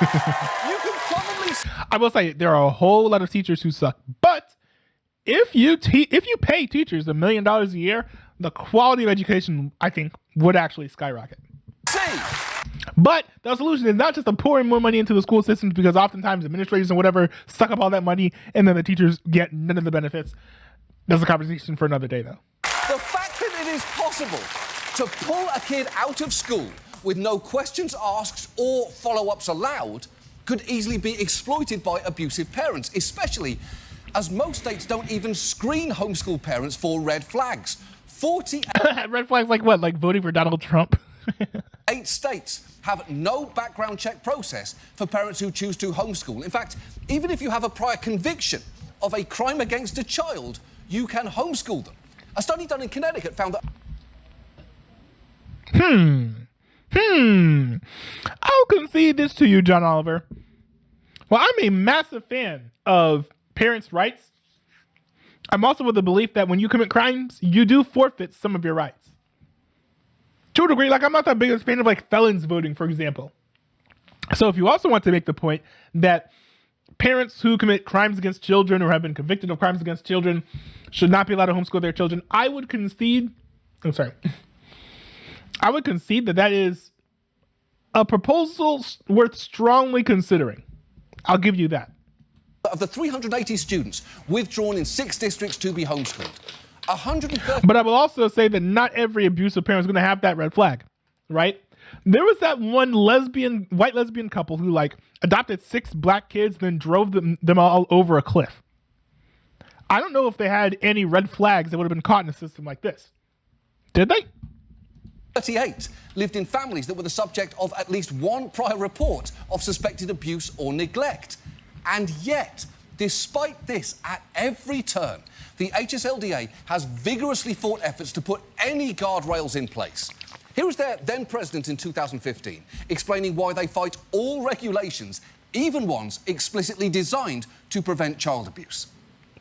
you can probably... I will say there are a whole lot of teachers who suck, but if you pay teachers $1 million a year, the quality of education, I think, would actually skyrocket. But the solution is not just to pour more money into the school systems, because oftentimes administrators and whatever suck up all that money and then the teachers get none of the benefits. That's a conversation for another day, though. The fact that it is possible to pull a kid out of school with no questions asked or follow-ups allowed could easily be exploited by abusive parents, especially as most states don't even screen homeschool parents for red flags. 48 red flags like what? Like voting for Donald Trump? 8 states have no background check process for parents who choose to homeschool. In fact, even if you have a prior conviction of a crime against a child, you can homeschool them. A study done in Connecticut found that... I'll concede this to you, John Oliver. Well, I'm a massive fan of parents' rights. I'm also of the belief that when you commit crimes, you do forfeit some of your rights. To a degree, like I'm not the biggest fan of like felons voting, for example. So if you also want to make the point that parents who commit crimes against children or have been convicted of crimes against children should not be allowed to homeschool their children, I would concede that is a proposal worth strongly considering. I'll give you that. Of the 380 students withdrawn in 6 districts to be homeschooled, 130... But I will also say that not every abusive parent is going to have that red flag, right? There was that one white lesbian couple who like adopted 6 black kids, then drove them all over a cliff. I don't know if they had any red flags that would have been caught in a system like this. Did they? 38 lived in families that were the subject of at least one prior report of suspected abuse or neglect. And yet, despite this, at every turn, the HSLDA has vigorously fought efforts to put any guardrails in place. Here is their then president in 2015, explaining why they fight all regulations, even ones explicitly designed to prevent child abuse.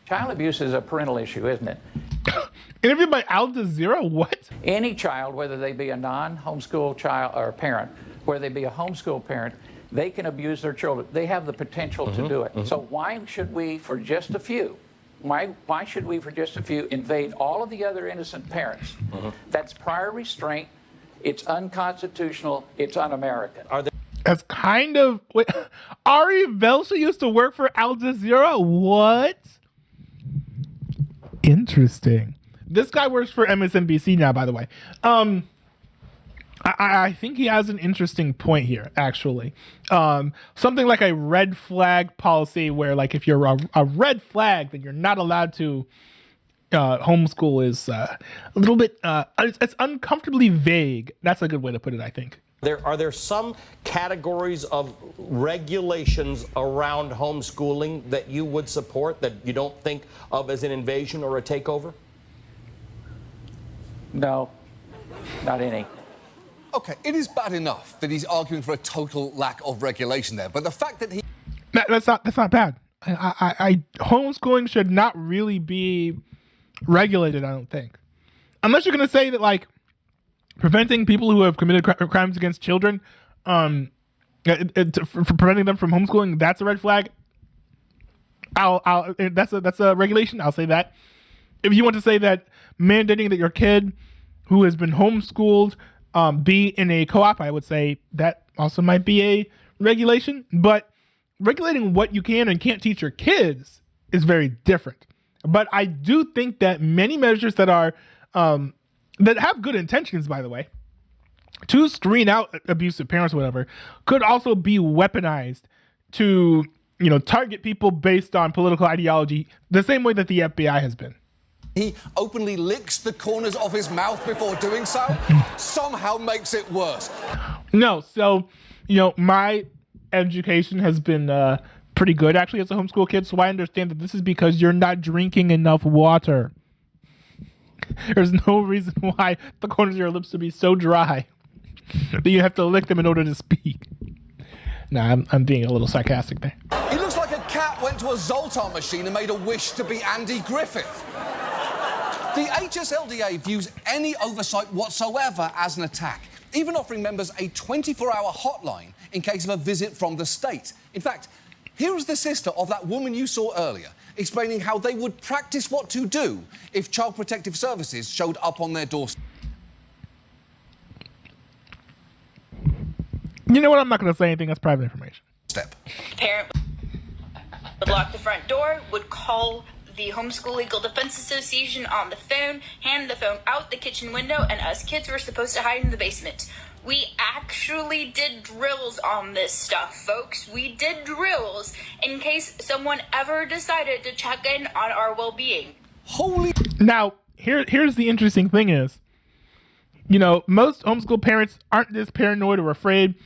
Child abuse is a parental issue, isn't it? Interviewed by Al Jazeera? What? Any child, whether they be a non-homeschool child or parent, whether they be a homeschool parent, they can abuse their children. They have the potential to do it. So why should we, for just a few, why should we, for just a few, invade all of the other innocent parents? That's prior restraint. It's unconstitutional. It's un-American. That's kind of... Wait, Ari Velshi used to work for Al Jazeera? What? Interesting. This guy works for MSNBC now, by the way. I I think he has an interesting point here, actually. Something like a red flag policy where, like, if you're a red flag, then you're not allowed to homeschool is a little bit, it's uncomfortably vague. That's a good way to put it, I think. Are there some categories of regulations around homeschooling that you would support that you don't think of as an invasion or a takeover? No, not any. Okay, it is bad enough that he's arguing for a total lack of regulation there, but the fact that he... That's not bad. Homeschooling should not really be regulated, I don't think. Unless you're going to say that, like, preventing people who have committed crimes against children, for preventing them from homeschooling, that's a red flag. That's a regulation. I'll say that. If you want to say that mandating that your kid who has been homeschooled be in a co-op, I would say that also might be a regulation. But regulating what you can and can't teach your kids is very different. But I do think that many measures that are that have good intentions, by the way, to screen out abusive parents or whatever, could also be weaponized to, target people based on political ideology, the same way that the FBI has been. He openly licks the corners of his mouth before doing so, somehow makes it worse. No, so, my education has been pretty good, actually, as a homeschool kid, so I understand that this is because you're not drinking enough water. There's no reason why the corners of your lips would be so dry that you have to lick them in order to speak. Nah, I'm being a little sarcastic there. He looks like a cat went to a Zoltar machine and made a wish to be Andy Griffith. The HSLDA views any oversight whatsoever as an attack, even offering members a 24-hour hotline in case of a visit from the state. In fact, here is the sister of that woman you saw earlier, explaining how they would practice what to do if Child Protective Services showed up on their doorstep. You know what? I'm not going to say anything. That's private information. Parent would lock the front door, would call the Homeschool Legal Defense Association on the phone, hand the phone out the kitchen window, and us kids were supposed to hide in the basement. We actually did drills on this stuff, folks. We did drills in case someone ever decided to check in on our well-being. Now, here's the interesting thing is, most homeschool parents aren't this paranoid or afraid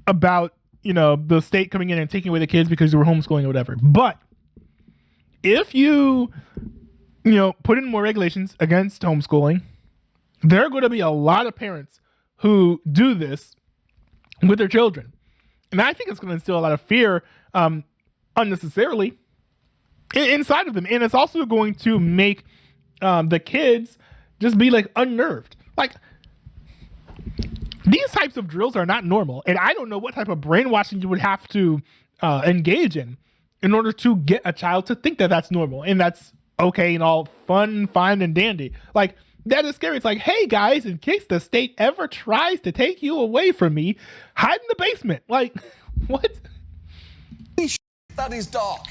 about, the state coming in and taking away the kids because they were homeschooling or whatever. But if you put in more regulations against homeschooling, there are going to be a lot of parents who do this with their children. And I think it's going to instill a lot of fear unnecessarily inside of them. And it's also going to make the kids just be like unnerved. Like, these types of drills are not normal. And I don't know what type of brainwashing you would have to engage in order to get a child to think that that's normal and that's okay and all fun, fine, and dandy. Like, that is scary. It's like, hey, guys, in case the state ever tries to take you away from me, hide in the basement. Like, what? That is dark.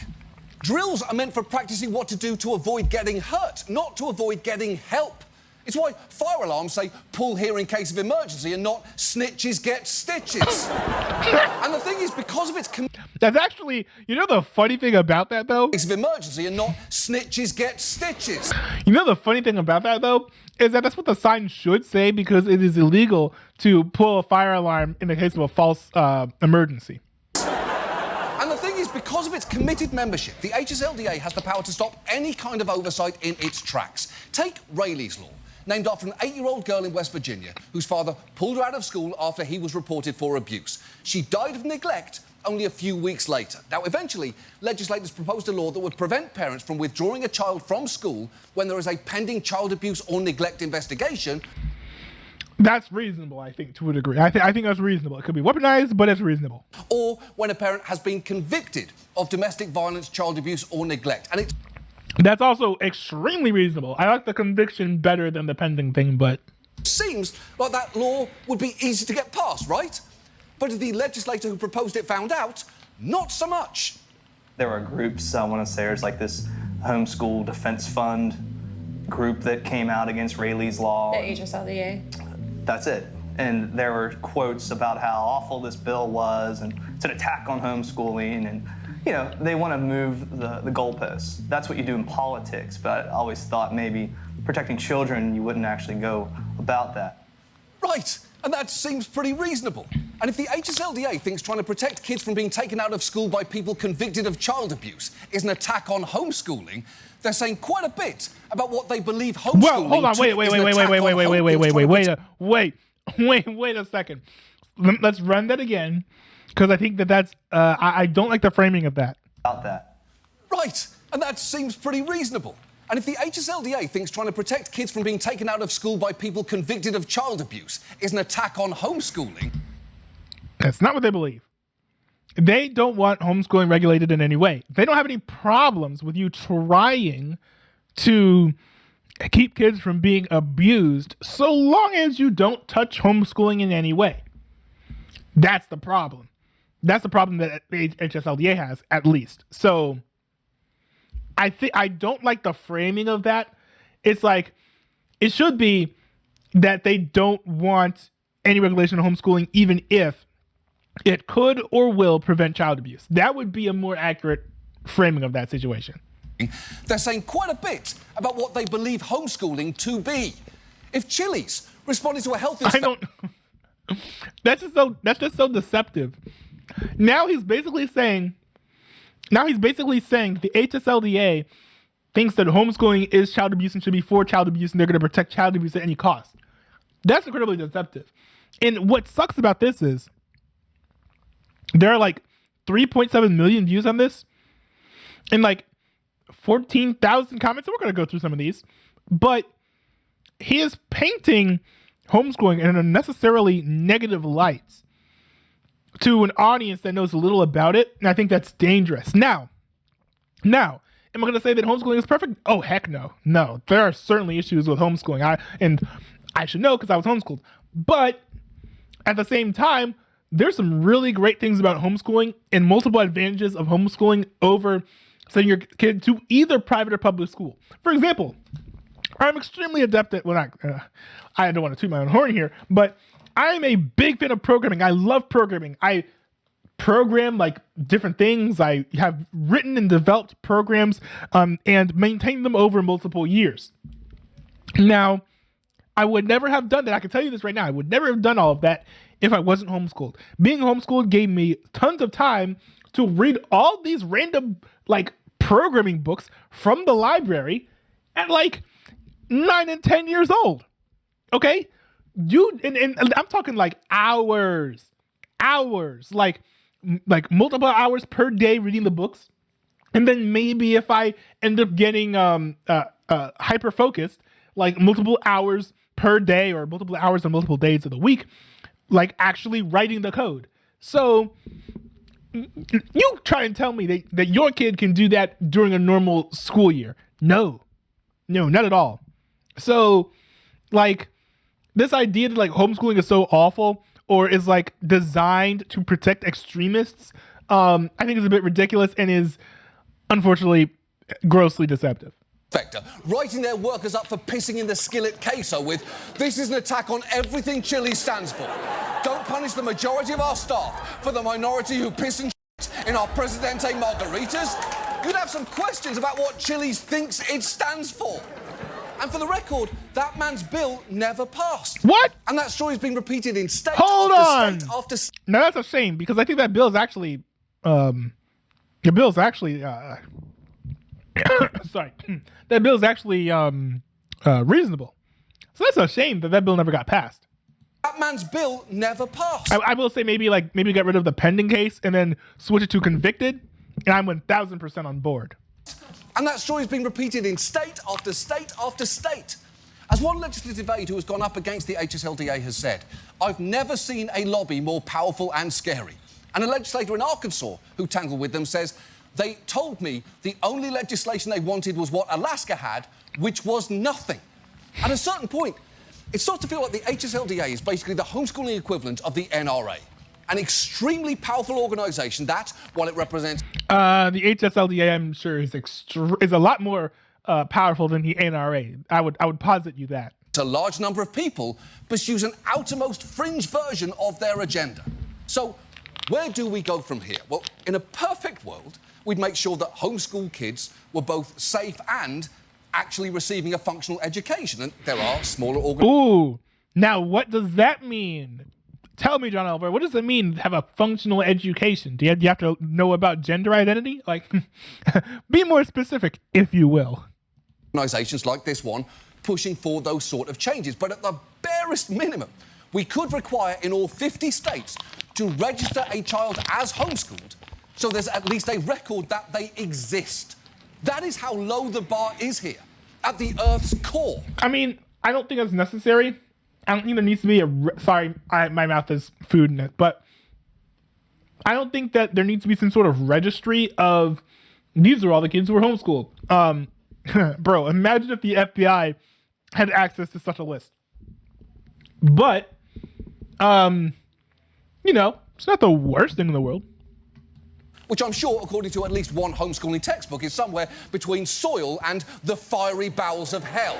Drills are meant for practicing what to do to avoid getting hurt, not to avoid getting help. It's why fire alarms say pull here in case of emergency and not snitches get stitches. And the thing is, because of its... That's actually, the funny thing about that, though? Case of emergency and not snitches get stitches. The funny thing about that, though, is that that's what the sign should say, because it is illegal to pull a fire alarm in the case of a false emergency. And the thing is, because of its committed membership, the HSLDA has the power to stop any kind of oversight in its tracks. Take Rayleigh's Law, named after an 8-year-old girl in West Virginia whose father pulled her out of school after he was reported for abuse. She died of neglect only a few weeks later. Now, eventually, legislators proposed a law that would prevent parents from withdrawing a child from school when there is a pending child abuse or neglect investigation. That's reasonable, I think, to a degree. I think that's reasonable. It could be weaponized, but it's reasonable. Or when a parent has been convicted of domestic violence, child abuse, or neglect. And it's... That's also extremely reasonable. I like the conviction better than the pending thing, but... Seems like that law would be easy to get passed, right? But as the legislator who proposed it found out, not so much. There are groups, I want to say there's like this Homeschool Defense Fund group that came out against Rayleigh's Law. The HSLDA. That's it. and there were quotes about how awful this bill was, and it's an attack on homeschooling, and they want to move the goalposts. That's what you do in politics, but I always thought maybe protecting children, you wouldn't actually go about that. Right, and that seems pretty reasonable. And if the HSLDA thinks trying to protect kids from being taken out of school by people convicted of child abuse is an attack on homeschooling, they're saying quite a bit about what they believe homeschooling. Well, hold on, wait a second. Let's run that again, because I think that's I don't like the framing of that. About that. Right, and that seems pretty reasonable. And if the HSLDA thinks trying to protect kids from being taken out of school by people convicted of child abuse is an attack on homeschooling... That's not what they believe. They don't want homeschooling regulated in any way. They don't have any problems with you trying to keep kids from being abused so long as you don't touch homeschooling in any way. That's the problem. That's the problem that HSLDA has, at least. So I don't like the framing of that. It's like, it should be that they don't want any regulation of homeschooling, even if it could or will prevent child abuse. That would be a more accurate framing of that situation. They're saying quite a bit about what they believe homeschooling to be. If Chili's responded to a health... That's just so deceptive. Now he's basically saying the HSLDA thinks that homeschooling is child abuse and should be for child abuse, and they're going to protect child abuse at any cost. That's incredibly deceptive. And what sucks about this is there are like 3.7 million views on this and like 14,000 comments. And we're going to go through some of these, but he is painting homeschooling in an unnecessarily negative light to an audience that knows little about it. And I think that's dangerous. Now, am I going to say that homeschooling is perfect? Oh, heck no. No, there are certainly issues with homeschooling. I should know because I was homeschooled. But at the same time, there's some really great things about homeschooling and multiple advantages of homeschooling over sending your kid to either private or public school. For example, I'm extremely adept at, I don't want to toot my own horn here, but I'm a big fan of programming. I love programming. I program like different things. I have written and developed programs and maintained them over multiple years. Now, I would never have done that. I can tell you this right now. I would never have done all of that if I wasn't homeschooled. Being homeschooled gave me tons of time to read all these random like programming books from the library at like 9 and 10 years old. Okay? And I'm talking like hours, like multiple hours per day reading the books. And then maybe if I end up getting hyper focused, like multiple hours per day or multiple hours on multiple days of the week, like actually writing the code. So you try and tell me that your kid can do that during a normal school year. No, not at all. So like this idea that like homeschooling is so awful or is like designed to protect extremists, I think is a bit ridiculous and is unfortunately grossly deceptive. Writing their workers up for pissing in the skillet queso with, "This is an attack on everything Chili stands for. Don't punish the majority of our staff for the minority who piss and shit in our Presidente margaritas." You'd have some questions about what Chili's thinks it stands for. And for the record, that man's bill never passed. What? And that story's been repeated in state Hold after on. state after state. Now that's a shame because I think that bill is actually, sorry, that bill is actually reasonable. So that's a shame that bill never got passed. That man's bill never passed. I will say maybe get rid of the pending case and then switch it to convicted, and I'm 1,000% on board. And that story's been repeated in state after state after state. As one legislative aide who has gone up against the HSLDA has said, "I've never seen a lobby more powerful and scary." And a legislator in Arkansas who tangled with them says, "They told me the only legislation they wanted was what Alaska had, which was nothing." At a certain point, it starts to feel like the HSLDA is basically the homeschooling equivalent of the NRA. An extremely powerful organisation that, while it represents... The HSLDA, I'm sure, is a lot more powerful than the NRA. I would posit you that. A large number of people pursues an outermost fringe version of their agenda. So where do we go from here? Well, in a perfect world, we'd make sure that homeschool kids were both safe and actually receiving a functional education. And there are smaller Ooh, now what does that mean? Tell me, John Oliver, what does it mean to have a functional education? Do you have to know about gender identity? Like, be more specific, if you will. Organisations like this one pushing for those sort of changes. But at the barest minimum, we could require in all 50 states to register a child as homeschooled so there's at least a record that they exist. That is how low the bar is here, at the Earth's core. I mean, I don't think that's necessary. I don't think there needs to be my mouth has food in it, but I don't think that there needs to be some sort of registry of these are all the kids who were homeschooled. Bro, imagine if the FBI had access to such a list. But, it's not the worst thing in the world. Which I'm sure, according to at least one homeschooling textbook, is somewhere between soil and the fiery bowels of hell.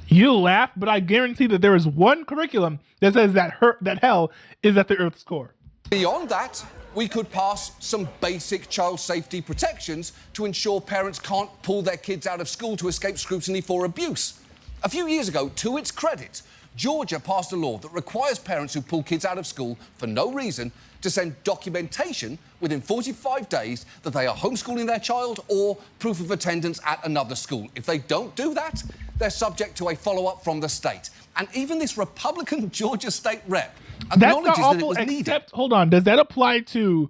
You laugh, but I guarantee that there is one curriculum that says that hell is at the Earth's core. Beyond that, we could pass some basic child safety protections to ensure parents can't pull their kids out of school to escape scrutiny for abuse. A few years ago, to its credit, Georgia passed a law that requires parents who pull kids out of school for no reason to send documentation within 45 days that they are homeschooling their child or proof of attendance at another school. If they don't do that, they're subject to a follow-up from the state. And even this Republican Georgia state rep acknowledges that it was needed. Hold on, does that apply to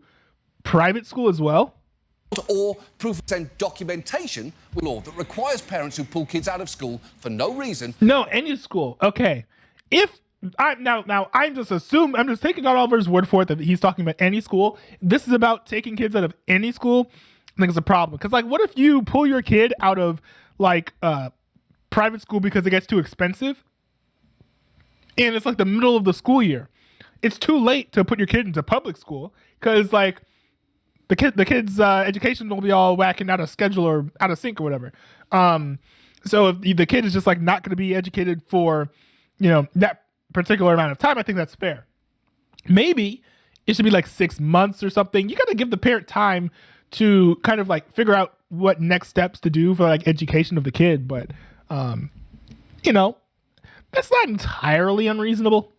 private school as well? Or proof of send documentation with law that requires parents who pull kids out of school for no reason. No, any school. Okay. If I'm just taking John Oliver's word for it that he's talking about any school. This is about taking kids out of any school. I think it's a problem. Because, like, what if you pull your kid out of, like, private school because it gets too expensive? And it's, like, the middle of the school year. It's too late to put your kid into public school because, like, the kid's education will be all whacking out of schedule or out of sync or whatever. So if the kid is just, like, not going to be educated for, that particular amount of time, I think that's fair. Maybe it should be like 6 months or something. You got to give the parent time to kind of like figure out what next steps to do for like education of the kid. But, that's not entirely unreasonable.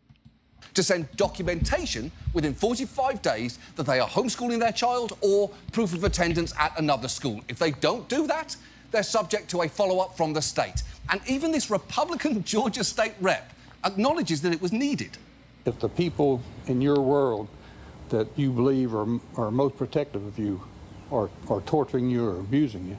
To send documentation within 45 days that they are homeschooling their child or proof of attendance at another school. If they don't do that, they're subject to a follow-up from the state. And even this Republican Georgia state rep acknowledges that it was needed. If the people in your world that you believe are most protective of you are torturing you or abusing you,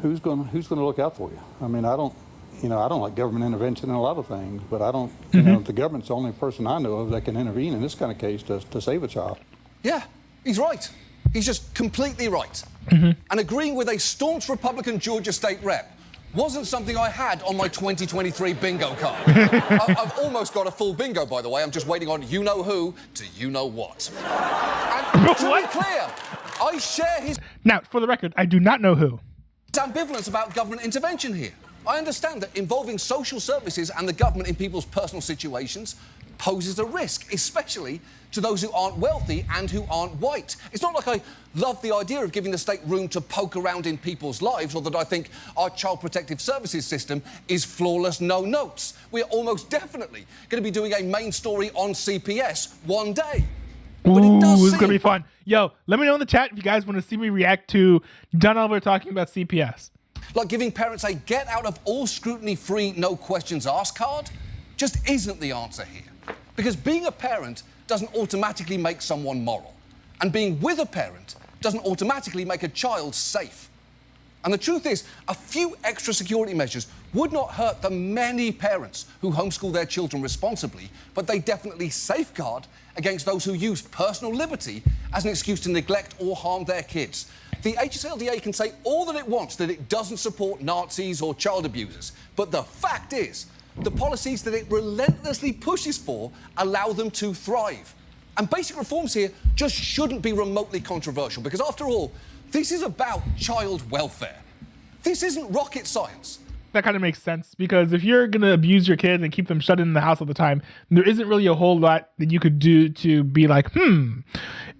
who's going to look out for you? I mean, I don't like government intervention in a lot of things, but I don't, the government's the only person I know of that can intervene in this kind of case to save a child. Yeah, he's right. He's just completely right. And agreeing with a staunch Republican Georgia state rep wasn't something I had on my 2023 bingo card. I've almost got a full bingo, by the way. I'm just waiting on you-know-who to you-know-what. And to be clear, I share his... Now, for the record, I do not know who. ...ambivalence about government intervention here. I understand that involving social services and the government in people's personal situations poses a risk, especially to those who aren't wealthy and who aren't white. It's not like I love the idea of giving the state room to poke around in people's lives or that I think our child protective services system is flawless, no notes. We're almost definitely going to be doing a main story on CPS one day. Ooh, this is going to be fun. Yo, let me know in the chat if you guys want to see me react to John Oliver talking about CPS. Like giving parents a get out of all scrutiny free, no questions asked card just isn't the answer here. Because being a parent doesn't automatically make someone moral. And being with a parent doesn't automatically make a child safe. And the truth is, a few extra security measures would not hurt the many parents who homeschool their children responsibly, but they definitely safeguard against those who use personal liberty as an excuse to neglect or harm their kids. The HSLDA can say all that it wants that it doesn't support Nazis or child abusers, but the fact is, the policies that it relentlessly pushes for allow them to thrive. And basic reforms here just shouldn't be remotely controversial because, after all, this is about child welfare. This isn't rocket science. that kind of makes sense, because if you're going to abuse your kids and keep them shut in the house all the time, there isn't really a whole lot that you could do to be like,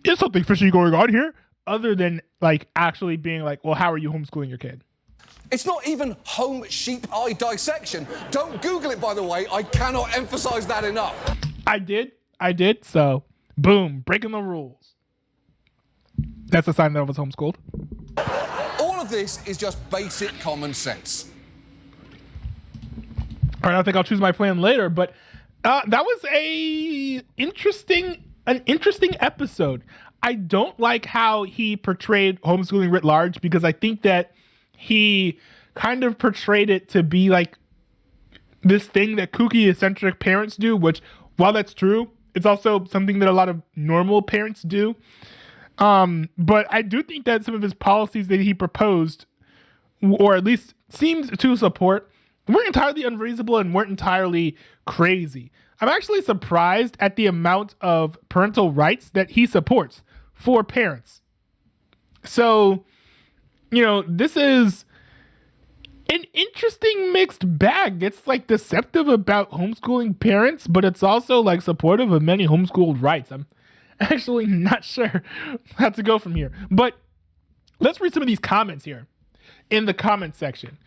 is something fishy going on here? Other than like actually being like, well, how are you homeschooling your kid? It's not even home sheep eye dissection. Don't Google it, by the way. I cannot emphasize that enough. I did. So, boom, breaking the rules. That's a sign that I was homeschooled. All of this is just basic common sense. All right, I think I'll choose my plan later, but that was an interesting episode. I don't like how he portrayed homeschooling writ large, because I think that he kind of portrayed it to be like this thing that kooky eccentric parents do, which, while that's true, it's also something that a lot of normal parents do. But I do think that some of his policies that he proposed, or at least seemed to support, weren't entirely unreasonable and weren't entirely crazy. I'm actually surprised at the amount of parental rights that he supports for parents. So, this is an interesting mixed bag. It's like deceptive about homeschooling parents, but it's also like supportive of many homeschooled rights. I'm actually not sure how to go from here. But let's read some of these comments here in the comment section.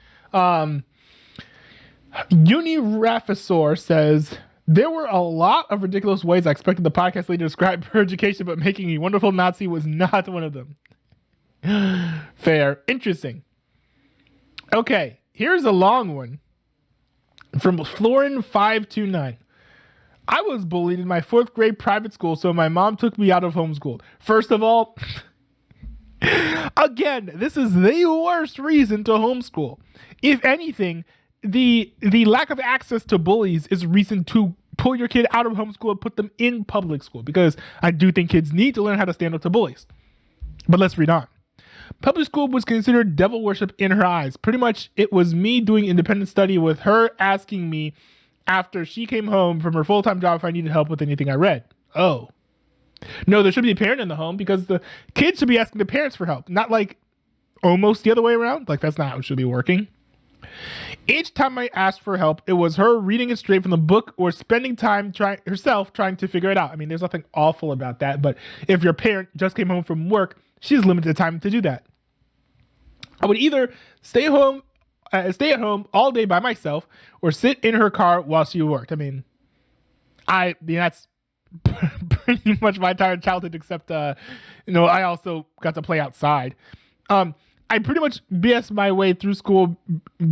Unirafisor says, there were a lot of ridiculous ways I expected the podcast lady to describe her education, but making a wonderful Nazi was not one of them. Fair. Interesting. Okay, here's a long one from Florin529. I was bullied in my 4th grade private school, so my mom took me out of homeschool. First of all, again, this is the worst reason to homeschool. If anything, the lack of access to bullies is reason to pull your kid out of homeschool and put them in public school, because I do think kids need to learn how to stand up to bullies. But let's read on. Public school was considered devil worship in her eyes. Pretty much it was me doing independent study with her asking me after she came home from her full-time job if I needed help with anything I read. Oh. No, there should be a parent in the home, because the kids should be asking the parents for help, not like almost the other way around. Like, that's not how it should be working. Each time I asked for help, it was her reading it straight from the book or spending time trying to figure it out. I mean, there's nothing awful about that, but if your parent just came home from work, she's limited time to do that. I would either stay at home all day by myself or sit in her car while she worked. I mean, that's pretty much my entire childhood, except, I also got to play outside. I pretty much BS my way through school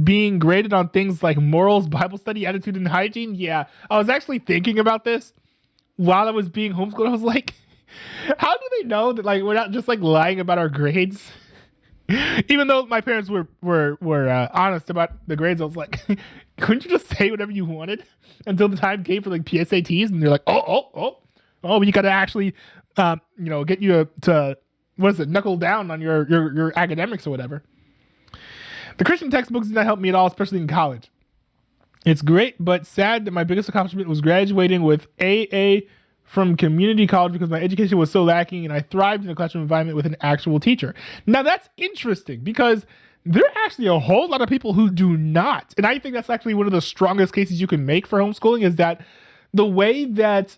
being graded on things like morals, Bible study, attitude, and hygiene. Yeah, I was actually thinking about this while I was being homeschooled. I was like, how do they know that like we're not just like lying about our grades? Even though my parents were honest about the grades, I was like, couldn't you just say whatever you wanted until the time came for like PSATs? And they're like, oh, we got to actually, get you to knuckle down on your academics or whatever. The Christian textbooks did not help me at all, especially in college. It's great, but sad that my biggest accomplishment was graduating with AA from community college because my education was so lacking and I thrived in a classroom environment with an actual teacher. Now that's interesting because there are actually a whole lot of people who do not. And I think that's actually one of the strongest cases you can make for homeschooling, is that the way that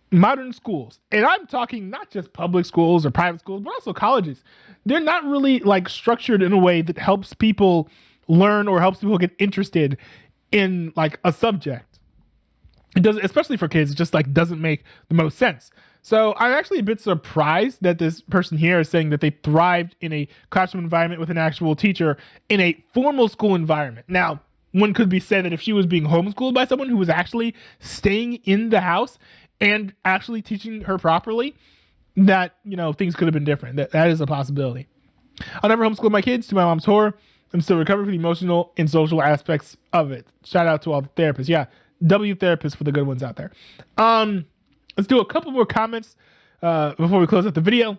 modern schools, and I'm talking not just public schools or private schools, but also colleges, they're not really like structured in a way that helps people learn or helps people get interested in like a subject. It doesn't, especially for kids, it just like doesn't make the most sense. So I'm actually a bit surprised that this person here is saying that they thrived in a classroom environment with an actual teacher in a formal school environment. Now, one could be said that if she was being homeschooled by someone who was actually staying in the house and actually teaching her properly, that, things could have been different. That is a possibility. I'll never homeschool my kids, to my mom's horror. I'm still recovering from the emotional and social aspects of it. Shout out to all the therapists. Yeah, W therapists for the good ones out there. Let's do a couple more comments before we close out the video.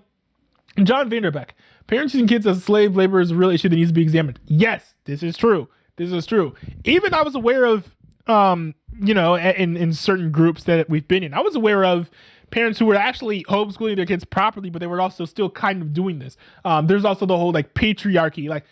John Vanderbeck. Parents using kids as slave labor is a real issue that needs to be examined. Yes, this is true. This is true. Even I was aware of, in certain groups that we've been in, I was aware of parents who were actually homeschooling their kids properly, but they were also still kind of doing this. There's also the whole like patriarchy. Like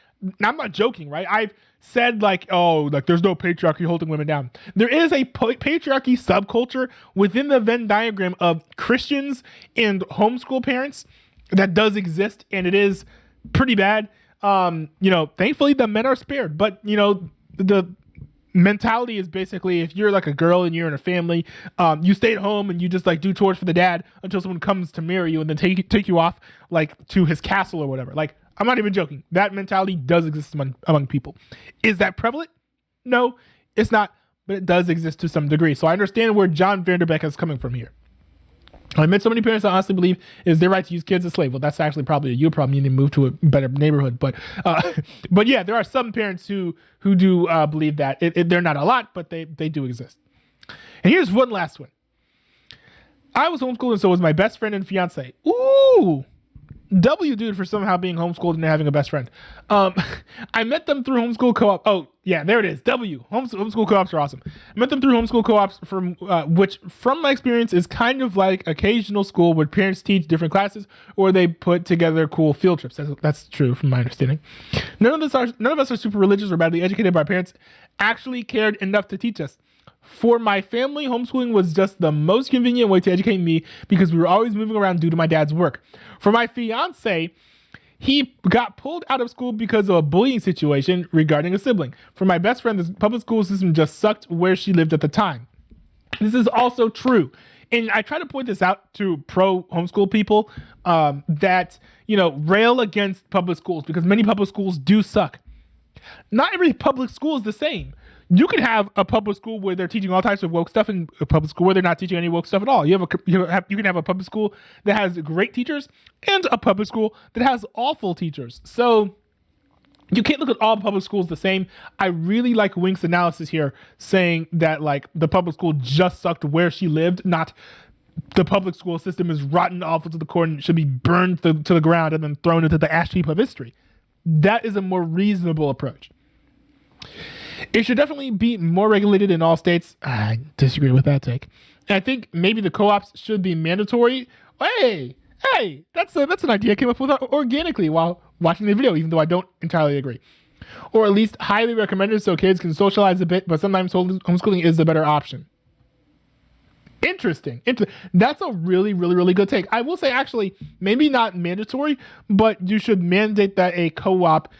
I'm not joking, right? I've said like, oh, like there's no patriarchy holding women down. There is a patriarchy subculture within the Venn diagram of Christians and homeschool parents that does exist, and it is pretty bad. Thankfully the men are spared, but the mentality is basically if you're like a girl and you're in a family, you stay at home and you just like do chores for the dad until someone comes to marry you and then take you off like to his castle or whatever. Like, I'm not even joking. That mentality does exist among people. Is that prevalent? No, it's not, but it does exist to some degree. So I understand where John Vanderbeck is coming from here. I met so many parents that honestly believe it is their right to use kids as slaves. Well, that's actually probably you probably need to move to a better neighborhood. But yeah, there are some parents who do believe that. They're not a lot, but they do exist. And here's one last one. I was homeschooled and so was my best friend and fiance. Ooh, W dude for somehow being homeschooled and having a best friend. I met them through homeschool co-op. Oh yeah, there it is. W. Homeschool co-ops are awesome. I met them through homeschool co-ops which from my experience is kind of like occasional school where parents teach different classes or they put together cool field trips. That's true from my understanding. None of us are super religious or badly educated, but our parents actually cared enough to teach us. For my family, homeschooling was just the most convenient way to educate me because we were always moving around due to my dad's work. For my fiance, he got pulled out of school because of a bullying situation regarding a sibling. For my best friend, the public school system just sucked where she lived at the time. This is also true. And I try to point this out to pro homeschool people that, rail against public schools because many public schools do suck. Not every public school is the same. You can have a public school where they're teaching all types of woke stuff and a public school where they're not teaching any woke stuff at all. You can have a public school that has great teachers and a public school that has awful teachers. So you can't look at all public schools the same. I really like Wink's analysis here saying that like the public school just sucked where she lived, not the public school system is rotten, awful to the core and should be burned to the ground and then thrown into the ash heap of history. That is a more reasonable approach. It should definitely be more regulated in all states. I disagree with that take. And I think maybe the co-ops should be mandatory. Hey, that's an idea I came up with organically while watching the video, even though I don't entirely agree. Or at least highly recommended so kids can socialize a bit, but sometimes homeschooling is the better option. Interesting. That's a really, really, really good take. I will say, actually, maybe not mandatory, but you should mandate that a co-op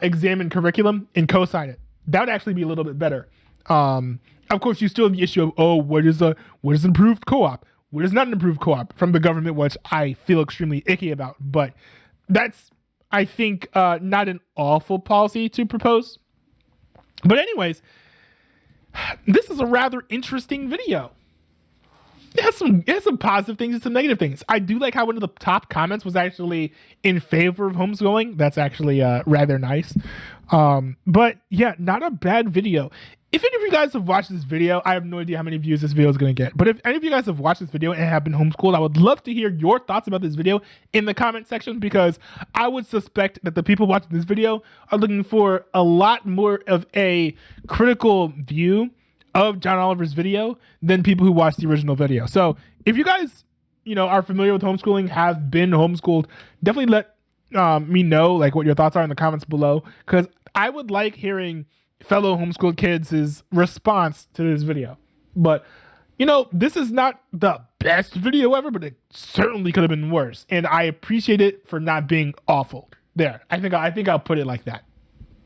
examine curriculum and co-sign it. That would actually be a little bit better. Of course, you still have the issue of, what is improved co-op? What is not an improved co-op from the government, which I feel extremely icky about. But that's, I think, not an awful policy to propose. But anyways, this is a rather interesting video. It has some positive things and some negative things. I do like how one of the top comments was actually in favor of homeschooling. That's actually rather nice. But yeah, not a bad video. If any of you guys have watched this video, I have no idea how many views this video is going to get. But if any of you guys have watched this video and have been homeschooled, I would love to hear your thoughts about this video in the comment section, because I would suspect that the people watching this video are looking for a lot more of a critical view of John Oliver's video than people who watched the original video. So if you guys, are familiar with homeschooling, have been homeschooled, definitely let me know like what your thoughts are in the comments below, because I would like hearing fellow homeschooled kids' response to this video. But this is not the best video ever, but it certainly could have been worse, and I appreciate it for not being awful. There, I think I'll put it like that.